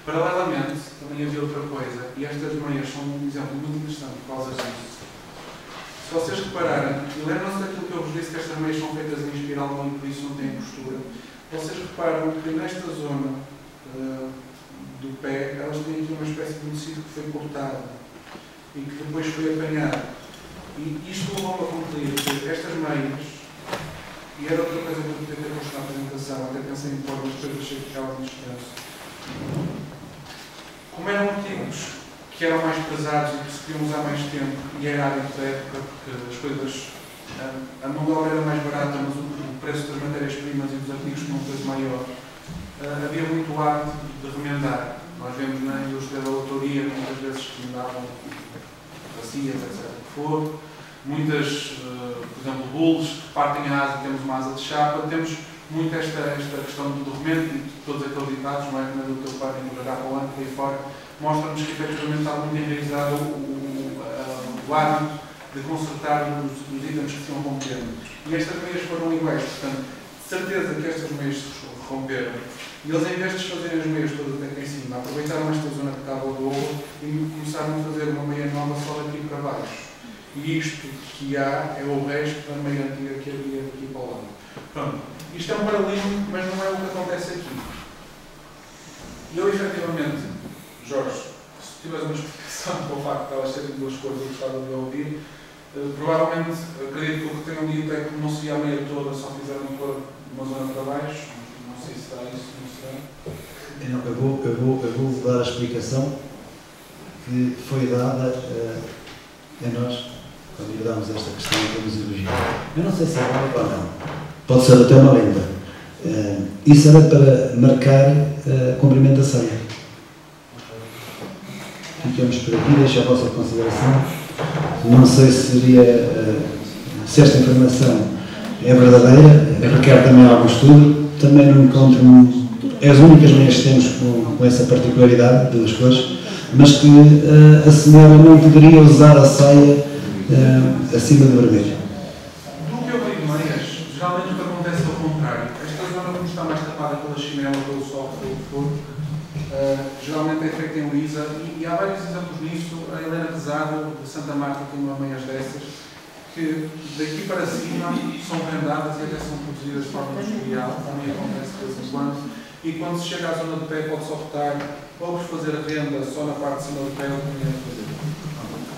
Paralelamente, também havia outra coisa, e estas meias são um exemplo muito interessante por causa disso. Se vocês repararem, e lembram-se daquilo que eu vos disse, que estas meias são feitas em espiral e por isso não têm costura, vocês reparam que nesta zona do pé, elas têm aqui uma espécie de tecido que foi cortado e que depois foi apanhado. E isto levou-me a concluir que estas meias, e era outra coisa que eu podia ter posto na apresentação, até pensei em pôr, mas depois achei que ficava muito extenso. Como eram artigos que eram mais pesados e que se queriam usar mais tempo, e era hábito da época, porque as coisas, a mão de obra era mais barata, mas o preço das matérias-primas e dos artigos tinham um peso maior, havia muito hábito de remendar. Nós vemos na indústria da autoria, muitas vezes remendavam bacias, etc. For. Muitas, por exemplo, bules que partem a asa, temos uma asa de chapa, temos muito esta questão do remendo e de todos aqueles ditados, não é? Do teu pai encorará para o ano, por aí fora, mostra-nos que efetivamente está muito enraizado o hábito de consertar os itens que se iam rompendo. E estas meias foram iguais, portanto, de certeza que estas meias se romperam. E eles, em vez de desfazerem as meias todas até aqui em cima, aproveitaram esta zona que estava do ouro e começaram a fazer uma meia nova só daqui para baixo. E isto que há é o resto da meia antiga que havia daqui para o lado. Pronto. Isto é um paralelismo, mas não é o que acontece aqui. E eu, efetivamente, Jorge, se tivesse uma explicação para o facto de elas serem duas cores e gostava de ouvir, provavelmente, acredito que o que tenham dito é que não se ia a meia toda, só fizeram uma zona para baixo. Não sei se será isso, não será. Eu vou dar a explicação que foi dada a nós quando abordámos esta questão da museologia. Eu não sei se é válida ou não. Pode ser até uma lenda. Isso era para marcar a comprimentação. Ficamos por aqui, deixo a vossa consideração. Não sei se seria, se esta informação é verdadeira, requer também algum estudo. Também não encontro, é as únicas meias que temos com essa particularidade de duas cores, mas que a senhora não poderia usar a saia acima do vermelho. Do que eu vejo meias, geralmente o que acontece é o contrário. Esta zona, como está mais tapada pela chinela, pelo sol, pelo fogo, geralmente é feita em lisa, e há vários exemplos nisso. A Helena Pesado, de Santa Marta, tem uma meias dessas, que daqui para cima são rendadas e até são produzidas de forma industrial, também acontece de vez em quando, e quando se chega à zona do pé pode-se optar ou por fazer a renda só na parte de cima do pé ou por fazer.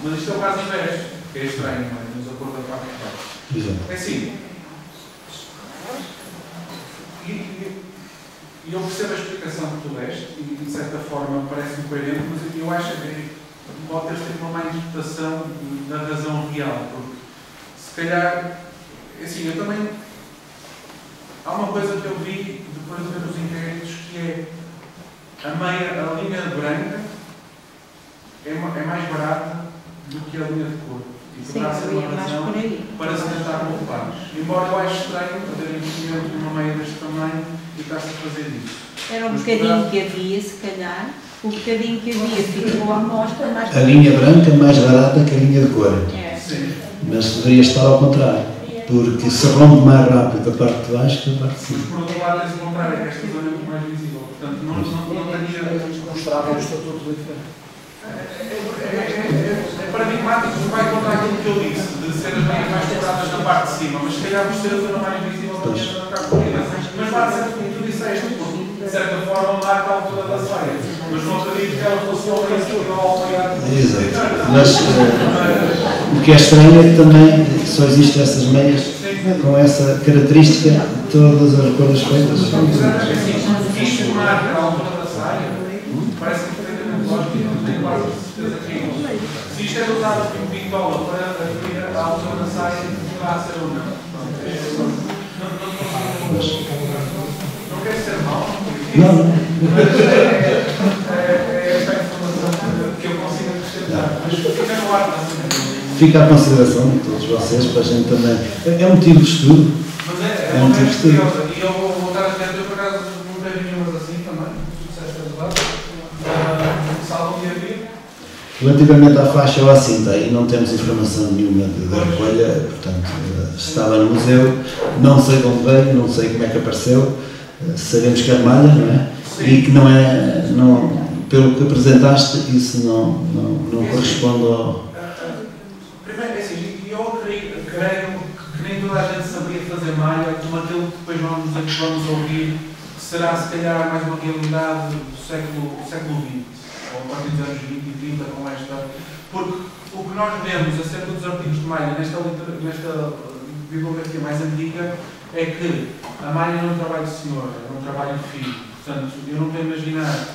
Mas isto é o caso inverso, que é estranho, não é? Nos acordos da parte de baixo. É assim. E eu percebo a explicação que tu deste, e de certa forma parece-me coerente, mas eu acho que pode ter sido uma má interpretação da razão real, porque se calhar, assim, eu também Há uma coisa que eu vi depois de ver os inquéritos, que é a linha branca é mais barata do que a linha de cor. E poderá ser uma razão para se tentar poupar. Embora eu ache estranho haver investimento numa meia deste tamanho e estar-se a fazer isso. Era um bocadinho que havia, se calhar. O bocadinho que havia ficou à mostra, mais... A linha branca é mais barata que a linha de cor. Sim. Mas deveria estar ao contrário. Porque se rompe mais rápido a parte de baixo que a parte de cima. Mas por outro lado, tens o contrário, é que esta zona é muito mais visível. Portanto, não teria... Mostrava o estatuto diferente. É paradigmático, vai contra aquilo que eu disse, de ser as meias mais quebradas na parte de cima, mas se calhar por ser a zona mais visível da linha não está corrida. Mas vai ser como tu disseste, porque de certa forma marca a altura da saia. Mas não acredito que ela fosse ao princípio ao alfaiate. Exato. Mas o que é estranho é que também só existem essas meias com essa característica de todas as cores feitas. Isto marca a altura da saia, parece que perfeitamente lógico e não tenho quase certeza que é isso. Se isto é usado como pintola para aferir a altura da saia, vai ser ou não. Não quer ser mau, Não. é esta a informação que eu consigo acrescentar. Mas fica no ar, Fica à consideração de todos vocês, para a gente também. É um motivo de estudo. mas é uma coisa curiosa. E eu vou voltar a dizer, eu por acaso não tenho nenhumas assim também, tu disseste a verdade. Se algum dia vir. Relativamente à faixa ou à cinta, aí não temos informação nenhuma da recolha, portanto, estava no museu, não sei de onde veio, não sei como é que apareceu, sabemos que é malha, não é? Sim. E que não é, pelo que apresentaste, isso não corresponde ao... Primeiro, é assim, eu creio que nem toda a gente saberia fazer malha, como aquilo que depois vamos ouvir, que será se calhar mais uma realidade do século XX, ou a partir dos anos 20 e 30, com esta. Porque o que nós vemos acerca dos artigos de malha nesta bibliografia mais antiga é que a malha não é um trabalho de senhor, é um trabalho de filho. Portanto, eu não estou a imaginar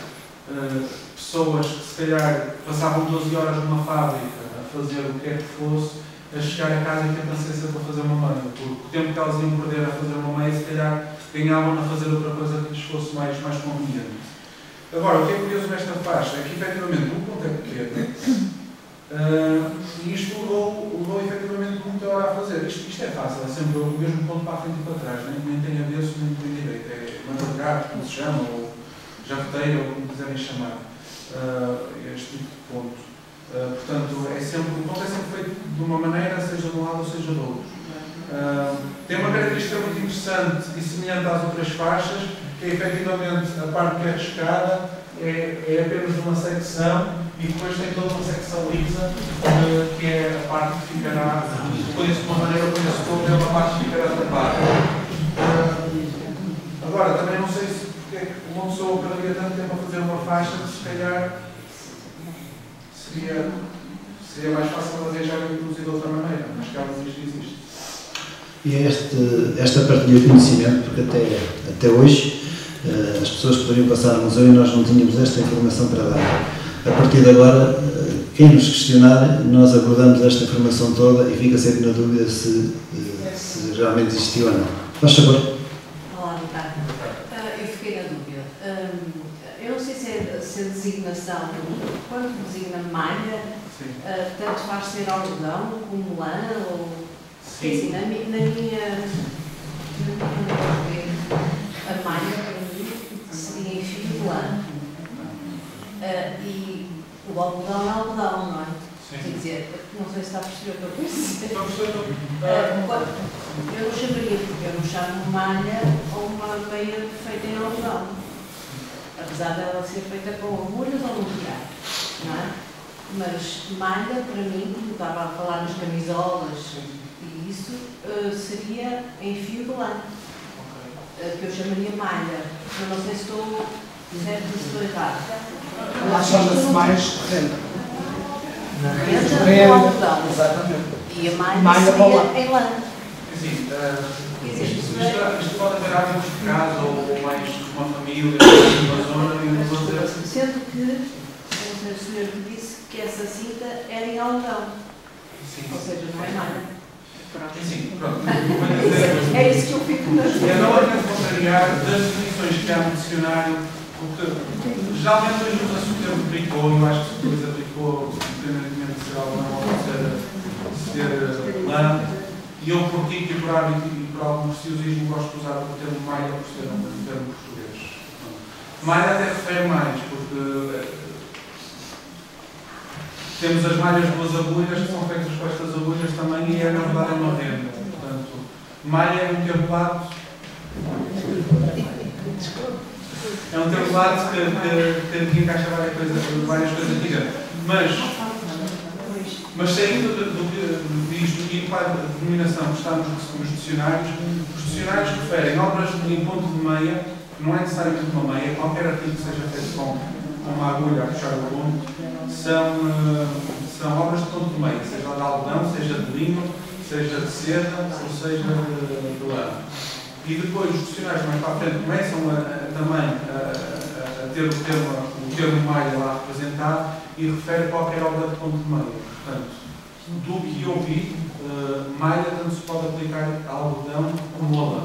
pessoas que se calhar passavam 12 horas numa fábrica a fazer o que é que fosse, a chegar a casa e ter paciência para fazer uma meia, porque o tempo que elas iam perder a fazer uma meia, se calhar ganhavam a fazer outra coisa que lhes fosse mais conveniente. Agora, o que é curioso nesta faixa é que, efetivamente, o ponto é pequeno e isto levou efetivamente muita hora a fazer. Isto é fácil, é sempre o mesmo ponto para a frente e para trás, nem tem avesso, nem tem direito. É mandagar, como se chama, ou jarreteira, ou como quiserem chamar, este tipo de ponto. Portanto, o ponto é sempre feito de uma maneira, seja de um lado ou seja do outro. Tem uma característica muito interessante e semelhante às outras faixas, que é efetivamente a parte que é riscada é apenas uma secção e depois tem toda uma secção lisa, que é a parte que ficará, põe-se de uma maneira, põe-se toda a parte que ficará tapada. Agora, também não sei se porque é que uma pessoa perderia tanto tempo a fazer uma faixa que se calhar seria mais fácil arranjar e introduzir de outra maneira, mas caso isto existe. E esta partilha de conhecimento, porque até hoje as pessoas poderiam passar no museu e nós não tínhamos esta informação para dar. A partir de agora, quem nos questionar, nós abordamos esta informação toda e fica sempre na dúvida se realmente existiu ou não. Faz favor. Olá, boa tarde. Eu fiquei na dúvida. Eu não sei se a designação, quando designa malha, tanto faz ser algodão como lã, ou... Sim. Assim, na minha a malha, para mim, seria em fio de lã. E o algodão é algodão, não é? Sim. Quer dizer, não sei se está a perceber o que eu quero dizer. Estou a perceber. Eu não chamaria, porque eu não chamo malha ou uma meia feita em algodão. Apesar dela ser feita com agulhas ou no tirar, não é? Mas malha, para mim, como estava a falar nas camisolas, e isso seria em fio de lã, que eu chamaria malha. Eu não sei se estou certo ou se estou errado. Ela chama-se mais renda. Renda ou algodão. Exatamente. E a malha seria em lã. Sim, isto pode haver hábitos de casa ou mais uma família, uma zona e uma outra. Sendo que o senhor me disse que essa cinta era em algodão. Sim. Ou seja, não é malha. Sim, pronto. Vou dizer, É isso que eu fico na é não adianta contrariar das definições que há no dicionário, porque geralmente hoje usa-se o termo tricô, eu acho que se utiliza tricô, independentemente de ser algodão ou de ser lã, e eu por ti e por hábito e por algum preciosismo gosto de usar o termo malha por ser um termo português. Malha até refere mais, porque temos as malhas de duas agulhas que são feitas com estas agulhas também e é na verdade uma renda. Portanto, malha é um termo lato. É um termo lato que encaixa várias coisas aqui dentro. Mas saindo do que diz e para a denominação que está nos dicionários, os dicionários referem obras em ponto de meia, não é necessariamente uma meia, qualquer artigo que seja feito com uma agulha a puxar o ponto, são obras de ponto de meia, seja de algodão, seja de linho, seja de seda, ou seja de lã. E depois os dicionários mais para a frente começam também a ter o termo malha lá representado e refere qualquer obra de ponto de meia. Portanto, do que eu vi, malha tanto se pode aplicar a algodão como a lã.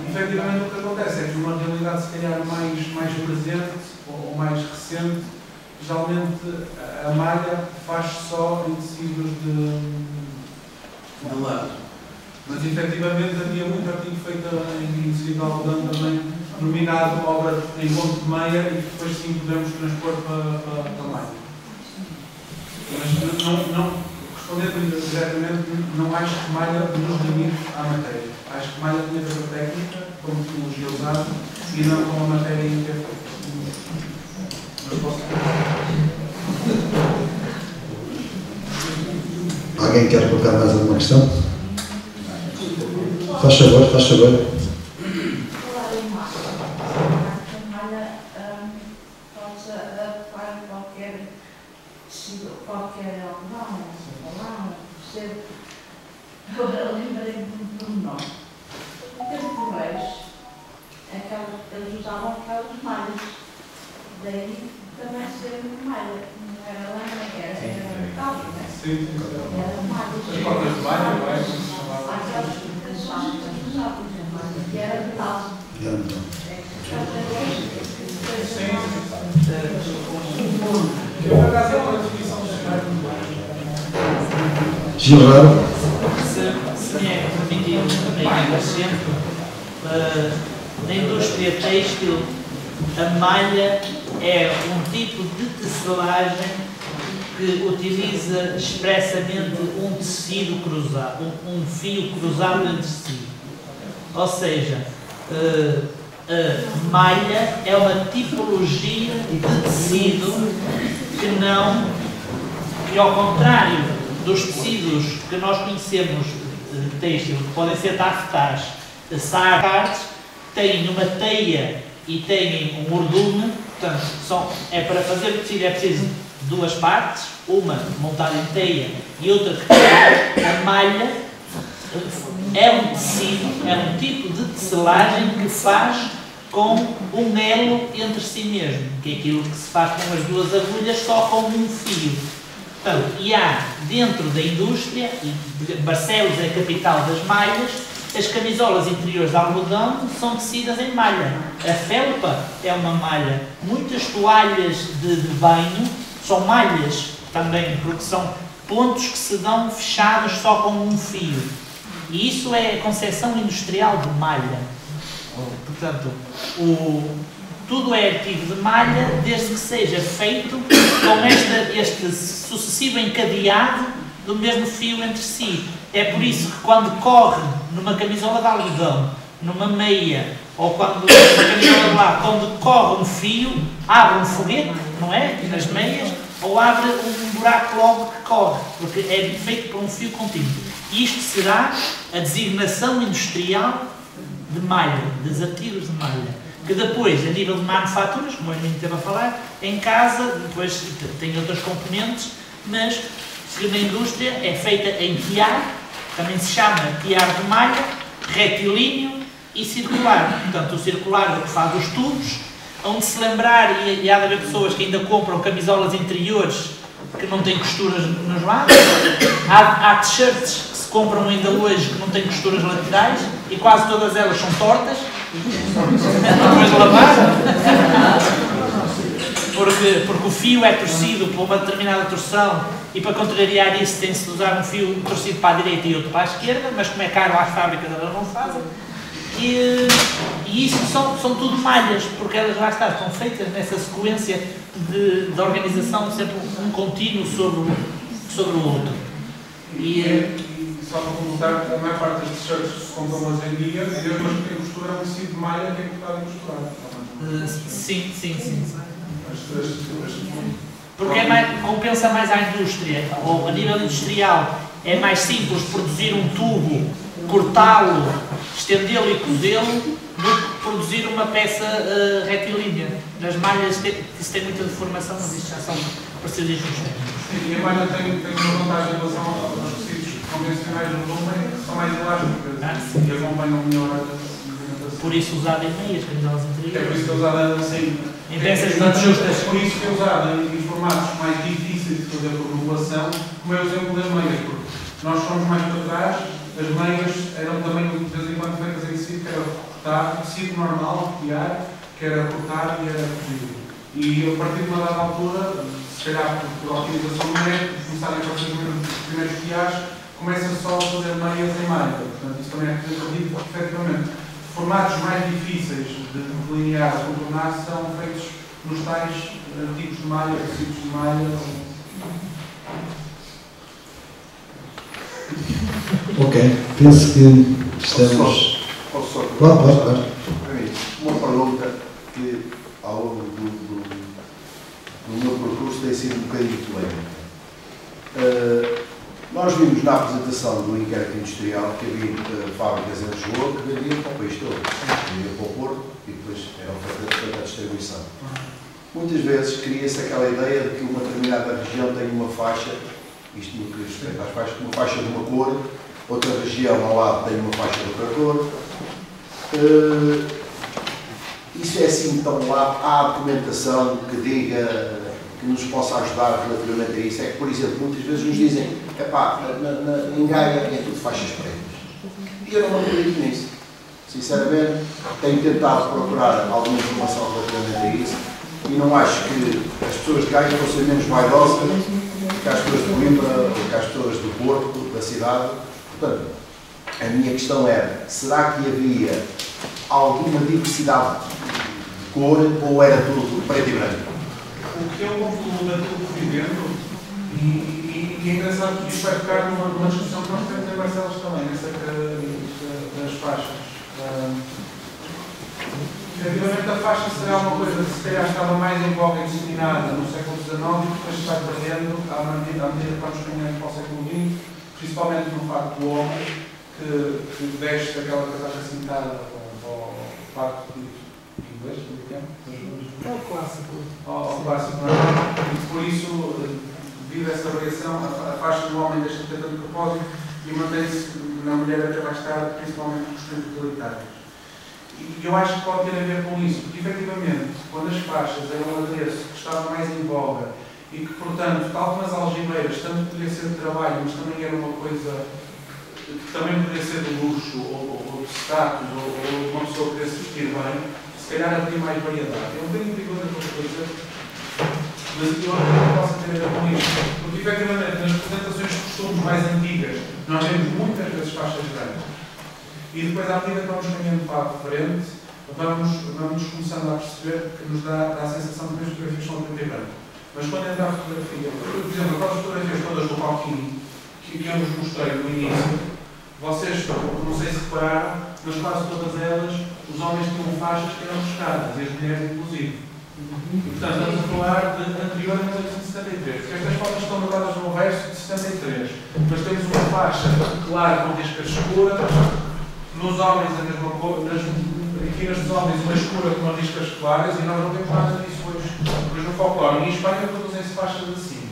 Efetivamente o que acontece é que numa realidade se calhar mais presente ou mais recente, geralmente a malha faz só em tecidos de lã. Mas efetivamente havia muito artigo feito em tecido de algodão também, denominado obra em ponto de meia e depois sim podemos transpor para a malha. Mas não respondendo diretamente, não acho que malha nos limite à matéria. Acho que malha tinha a ver com a técnica, como tecnologia usada, e não com a matéria em que é feita. Mas posso... Alguém quer colocar mais alguma questão? Faz favor, faz favor. Falar em malha, pode adequar qualquer tecido, qualquer algodão, lã, percebe? Agora lembrei-me de um pormenor. O tempo eles usavam aquelas malhas. Daí também ser malha. Não era lã, era metal, né? Sim. Era malha. As cordas de malha, não é? Como se chamava? Aquelas publicações que eles usavam, que era metal. Eu, por acaso, é uma definição do dicionário. Gilberto? Se me é permitido também acrescento, na indústria têxtil, a malha é um tipo de tecelagem que utiliza expressamente um tecido cruzado, um fio cruzado entre si. Ou seja, a malha é uma tipologia de tecido que ao contrário dos tecidos que nós conhecemos têxtil, que podem ser tafetás, sarcas, têm uma teia e têm um mordume, portanto, para fazer o tecido é preciso duas partes, uma montada em teia e outra que tem a malha. É um tecido, é um tipo de tecelagem que faz com um elo entre si mesmo, que é aquilo que se faz com as duas agulhas só com um fio. Portanto, e há dentro da indústria, e Barcelos é a capital das malhas, as camisolas interiores de algodão são tecidas em malha. A felpa é uma malha. Muitas toalhas de banho são malhas também, porque são pontos que se dão fechados só com um fio. E isso é a concepção industrial de malha. Portanto, tudo é artigo de malha desde que seja feito com este sucessivo encadeado do mesmo fio entre si. É por isso que quando corre numa camisola de algodão, numa meia, ou quando na camisola de lá, quando corre um fio, abre um foguete, não é? Nas meias, ou abre um buraco logo que corre, porque é feito por um fio contínuo. Isto será a designação industrial de malha, dos artigos de malha, que depois, a nível de manufaturas, como eu me estava a falar, em casa, depois tem outras componentes, mas na indústria é feita em tiar, também se chama tiar de malha, retilíneo e circular. Portanto, o circular é o que faz os tubos, onde se lembrar, e há de haver pessoas que ainda compram camisolas interiores que não têm costuras nos lados, há t-shirts que se compram ainda hoje que não têm costuras laterais e quase todas elas são tortas. Depois de lavar. Porque o fio é torcido por uma determinada torção e para contrariar isso tem-se de usar um fio torcido para a direita e outro para a esquerda, mas como é caro às fábricas elas não fazem. E isso são tudo malhas, porque elas lá estão feitas nessa sequência de organização, sempre um contínuo sobre o outro. E só para completar, a maior parte das t-shirts que se compram hoje em dia, mesmo as que têm costura, é um tecido de malha que é cortado e costurado. Sim. Porque compensa mais à indústria, ou a nível industrial é mais simples produzir um tubo, cortá-lo, estendê-lo e cozê-lo, do que produzir uma peça retilínea. Nas malhas isso tem muita deformação, mas isto já são parecidos justos. Sim, e a malha tem uma vantagem em relação aos tecidos convencionais do volume, que são mais elásticos e acompanham melhor a movimentação. Por isso usada em meias, camisolas É interiores. por isso que é usada assim. Em peças muito justas. Por isso que é usada em formatos mais difíceis de fazer por modulação, como é o exemplo das meias, porque nós fomos mais para trás, as meias eram também de vez em quando feitas em tecido, que era cortar, tecido normal, copiar, que era cortar e era cozido. E a partir de uma dada altura, se calhar por optimização do método, começarem a fazer os primeiros tiares, começa só a fazer meias em malha. Portanto, isso também é representativo, porque efetivamente formatos mais difíceis de delinear, de contornar, são feitos nos tais tipos de malha, tecidos de malha. Ok, penso que estamos. Posso só Claro. uma pergunta que ao longo do meu percurso tem sido um bocadinho polémica. Nós vimos na apresentação do inquérito industrial que havia fábricas em Lisboa que vendiam para o país todo, vendiam para o Porto e depois eram feitas a distribuição. Muitas vezes cria-se aquela ideia de que uma determinada região tem uma faixa, isto no que respeita às faixas, uma faixa de uma cor, outra região ao lado tem uma faixa de outra cor. Isso é assim, então há documentação que diga, que nos possa ajudar relativamente a isso? É que, por exemplo, muitas vezes nos dizem, em Gaia é tudo faixas pretas. E eu não acredito nisso. Sinceramente, tenho tentado procurar alguma informação relativamente a isso e não acho que as pessoas de Gaia fossem menos vaidosas que as pessoas de Coimbra ou que as pessoas do Porto, da cidade. Portanto, a minha questão era, será que havia alguma diversidade de cor ou era tudo preto e branco? O que é um volume daquilo que fui vendo, e é engraçado que isto vai ficar numa discussão que nós temos em Barcelos também, acerca das faixas. Efetivamente, a faixa será uma coisa que se calhar estava mais em voga e disseminada no século XIX e depois se vai perdendo à medida que vamos caminhando para o século XX, principalmente no facto do homem que veste aquela casaca cintada ao facto de inglês, É o clássico. ao clássico normal, e por isso, devido a essa variação, a faixa do homem deixa de ter tanto propósito e mantém-se na mulher até mais tarde, principalmente com questões utilitárias. E eu acho que pode ter a ver com isso, porque efetivamente, quando as faixas eram um adereço que estava mais em voga e que, portanto, tal como as algimeiras, tanto podia ser de trabalho, mas também era uma coisa que também podia ser de luxo, ou de status, ou uma pessoa podia se vestir bem, se calhar havia mais variedade. Eu não tenho perigoso a coisa, mas eu acredito que possa ter a ver com isto, porque efetivamente nas representações de costumes mais antigas nós vemos muitas vezes faixas grandes. E depois, à medida que vamos caminhando para a frente, vamos começando a perceber que nos dá a sensação de que as fotografias são preto e branco. Mas quando entra a fotografia, por exemplo, aquelas fotografias todas do Roquinho, que eu vos mostrei no início, vocês, não sei se repararam, mas quase todas elas, os homens tinham faixas que eram pescadas, e as mulheres inclusive. E, portanto, estamos a falar de anterior a 1973. Porque estas fotos estão gravadas no verso de 73. Mas temos uma faixa clara com riscas escuras, nos homens a mesma cor, aqui nestes homens uma escura com riscas claras, e nós não temos nada disso hoje. Mas no folclore, em Espanha, produzem-se faixas assim.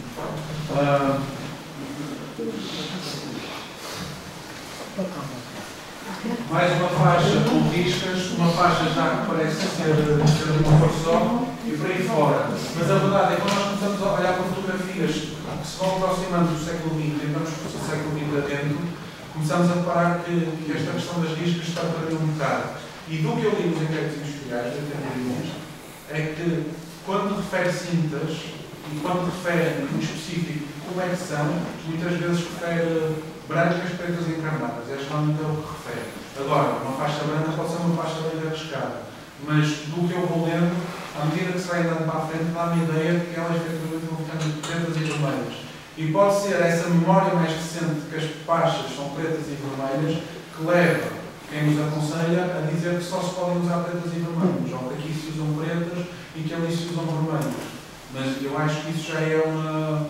Mais uma faixa com riscas, uma faixa já que parece ser de uma cor só, e por aí fora. Mas a verdade é que quando nós começamos a olhar para fotografias que se vão aproximando do século XX, tentamos para o século XX atento, começamos a reparar que esta questão das riscas está a perder um bocado. E do que eu li nos inquéritos industriais, é que quando refere cintas e quando refere em específico como é que são, muitas vezes refere brancas, pretas e encarnadas. É geralmente o que refere. Agora, uma faixa branca pode ser uma faixa bem arriscada, mas do que eu vou lendo, à medida que se vai andando para a frente, dá-me a ideia de que elas efetivamente vão ficando pretas e vermelhas. E pode ser essa memória mais recente de que as faixas são pretas e vermelhas que leva quem nos aconselha a dizer que só se podem usar pretas e vermelhas, ou que aqui se usam pretas e que ali se usam vermelhas. Mas eu acho que isso já é uma...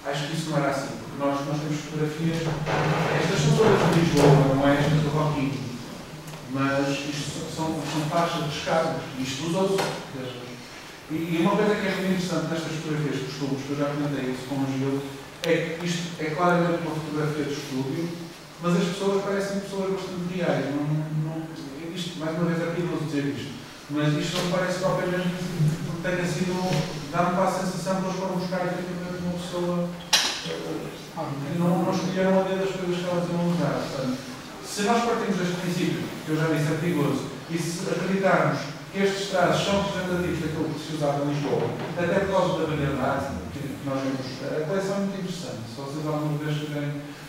Acho que isso não era assim, porque nós temos fotografias... Estas são todas de Lisboa, não é estas do Roquinho. Mas isto são faixas de escadas. Isto usou-se. E uma coisa que é muito interessante nestas fotografias de estudos, que eu já comentei isso com o Gil, é que isto é claramente uma fotografia de estúdio, mas as pessoas parecem pessoas bastante reais. Isto, mais uma vez, é perigoso dizer isto, mas isto não parece propriamente que tenha sido, dá-me para a sensação que eles foram buscar efetivamente uma pessoa que não escolheram a dedo das coisas que elas iam usar. Portanto, se nós partimos deste princípio, que eu já disse é perigoso, e se acreditarmos que estes traços são representativos daquilo que se usava em Lisboa, até por causa da variedade que nós vemos, a coleção é muito interessante. Se vocês alguma vez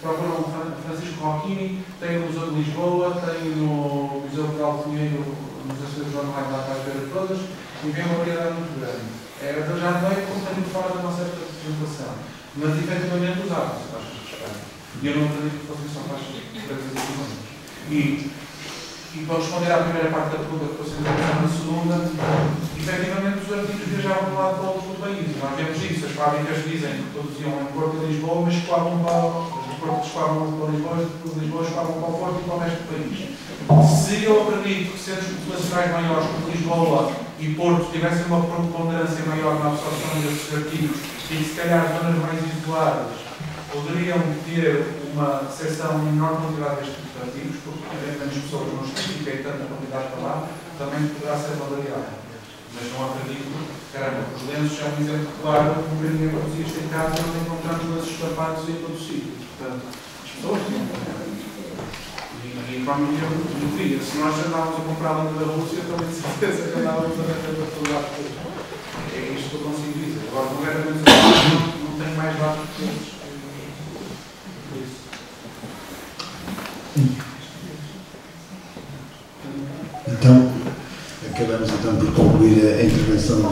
procuram Francisco Roquini, tem no Museu de Lisboa, tem no Museu de Alto Pinheiro, no Museu de Jornais, lá para as ver todas, e vem uma variedade muito grande. Já não é completamente fora da nossa representação, mas efetivamente usavam-se faixas de escada. E eu não acredito que fossem só faixas de pretas e vermelhas. E para responder à primeira parte da pergunta que você me fez na segunda, efetivamente os artigos viajavam de um lado para o outro do país. Nós vemos isso, as fábricas dizem que produziam em Porto e Lisboa, mas escoavam para Lisboa, de Lisboa escoavam para o Porto e para o resto do país. Se eu acredito que centros populacionais maiores como Lisboa e Porto tivessem uma preponderância maior na absorção desses artigos e que se calhar zonas mais isoladas poderiam ter uma seção em menor quantidade destes tipos de artigos, porque as pessoas não justificam tanta quantidade para lá, também poderá ser avaliado. Mas não acredito, caramba, os lenços é um exemplo claro de um ninguém produzia isto em casa, não encontramos lenços estampados em todo o sítio. Portanto, as pessoas tinham. E provavelmente eu diria, se nós andávamos a comprar lã da Rússia, também de certeza que andávamos a fotografar depois. É isto que eu consigo dizer. Agora, concretamente, não tenho mais dados que eles. Então, acabamos então por concluir a intervenção da...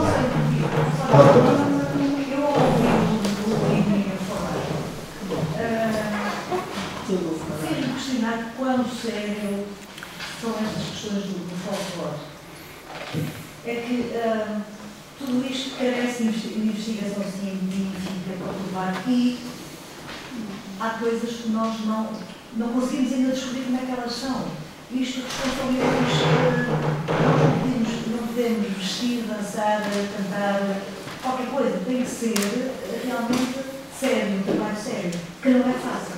Eu ouvi o Rodrigo falar. Fez-me questionar quão sério são estas questões do folclore. É que tudo isto carece de investigação científica para provar e há coisas que nós não conseguimos ainda descobrir como é que elas são. Isto responsabilizamos, não podemos vestir, dançar, cantar, qualquer coisa. Tem que ser realmente sério, um trabalho sério, que não é fácil.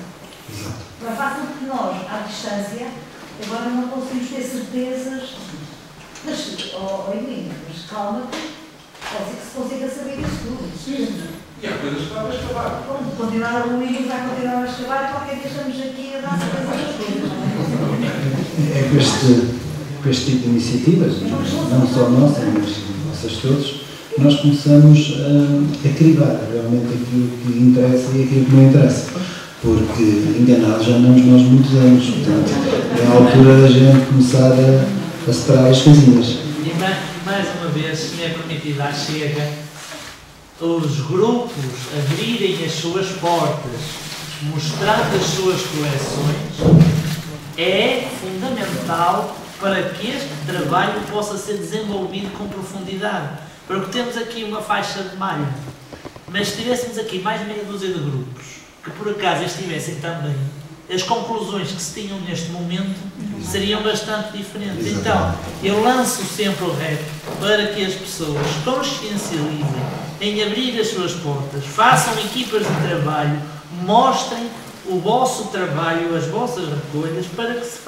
Exato. Não é fácil porque nós, à distância, agora não conseguimos ter certezas. Mas, Emílio, mas calma-te, pode ser que se consiga saber isso tudo. Sim. E há coisas que vai escavar. Como continuar o Emílio vai continuar a escavar, qualquer dia estamos aqui a dar certeza das coisas, não é? É com este tipo de iniciativas, não só nossas, mas nossas todos, nós começamos a cribar realmente aquilo que interessa e aquilo que não interessa. Porque enganados já andamos nós muitos anos, portanto, é a altura da gente começar a separar as casinhas. E mais uma vez, se me é permitido, à chega, os grupos abrirem as suas portas, mostrando as suas coleções, é fundamental para que este trabalho possa ser desenvolvido com profundidade. Porque temos aqui uma faixa de malha, mas se tivéssemos aqui mais meia dúzia de grupos, que por acaso estivessem também, as conclusões que se tinham neste momento seriam bastante diferentes. Então, eu lanço sempre o repto para que as pessoas consciencializem em abrir as suas portas, façam equipas de trabalho, mostrem o vosso trabalho, as vossas recolhas, para que se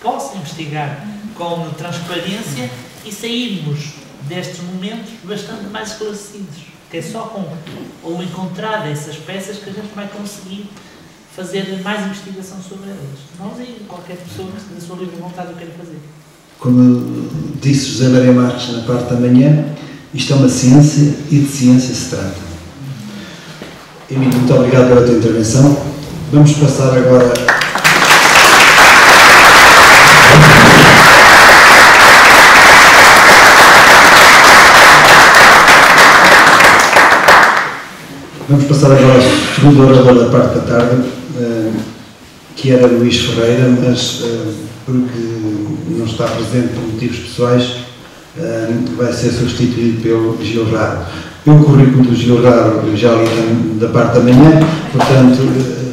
possa investigar com transparência e sairmos destes momentos bastante mais esclarecidos. Que é só com o encontrar dessas peças que a gente vai conseguir fazer mais investigação sobre elas. Nós e qualquer pessoa que da sua livre vontade o queira fazer. Como disse José Maria Marques na parte da manhã, isto é uma ciência e de ciência se trata. Emílio, muito obrigado pela tua intervenção. Vamos passar agora... Vamos passar agora ao segundo orador da parte da tarde, que era Luís Ferreira, mas porque não está presente por motivos pessoais, vai ser substituído pelo Gil Raro. O currículo do Gil Raro já li da parte da manhã, portanto,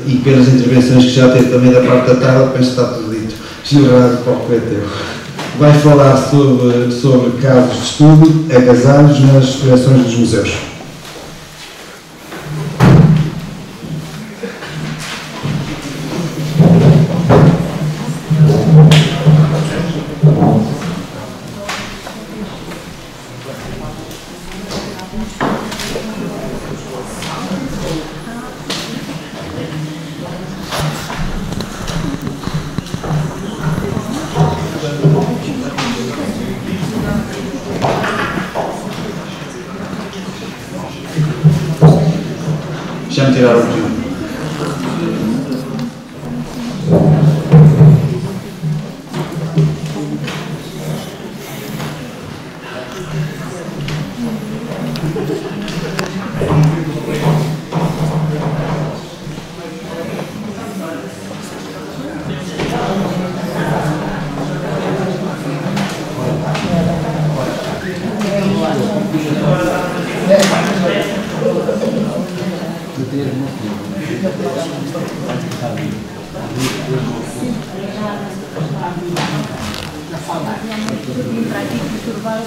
e pelas intervenções que já teve também da parte da tarde, penso que está tudo dito. Gil Raro, o palco é teu. Vai falar sobre casos de estudo, agasalhos nas coleções dos museus. Já me tiraram o pedido. Para aqui perturbar o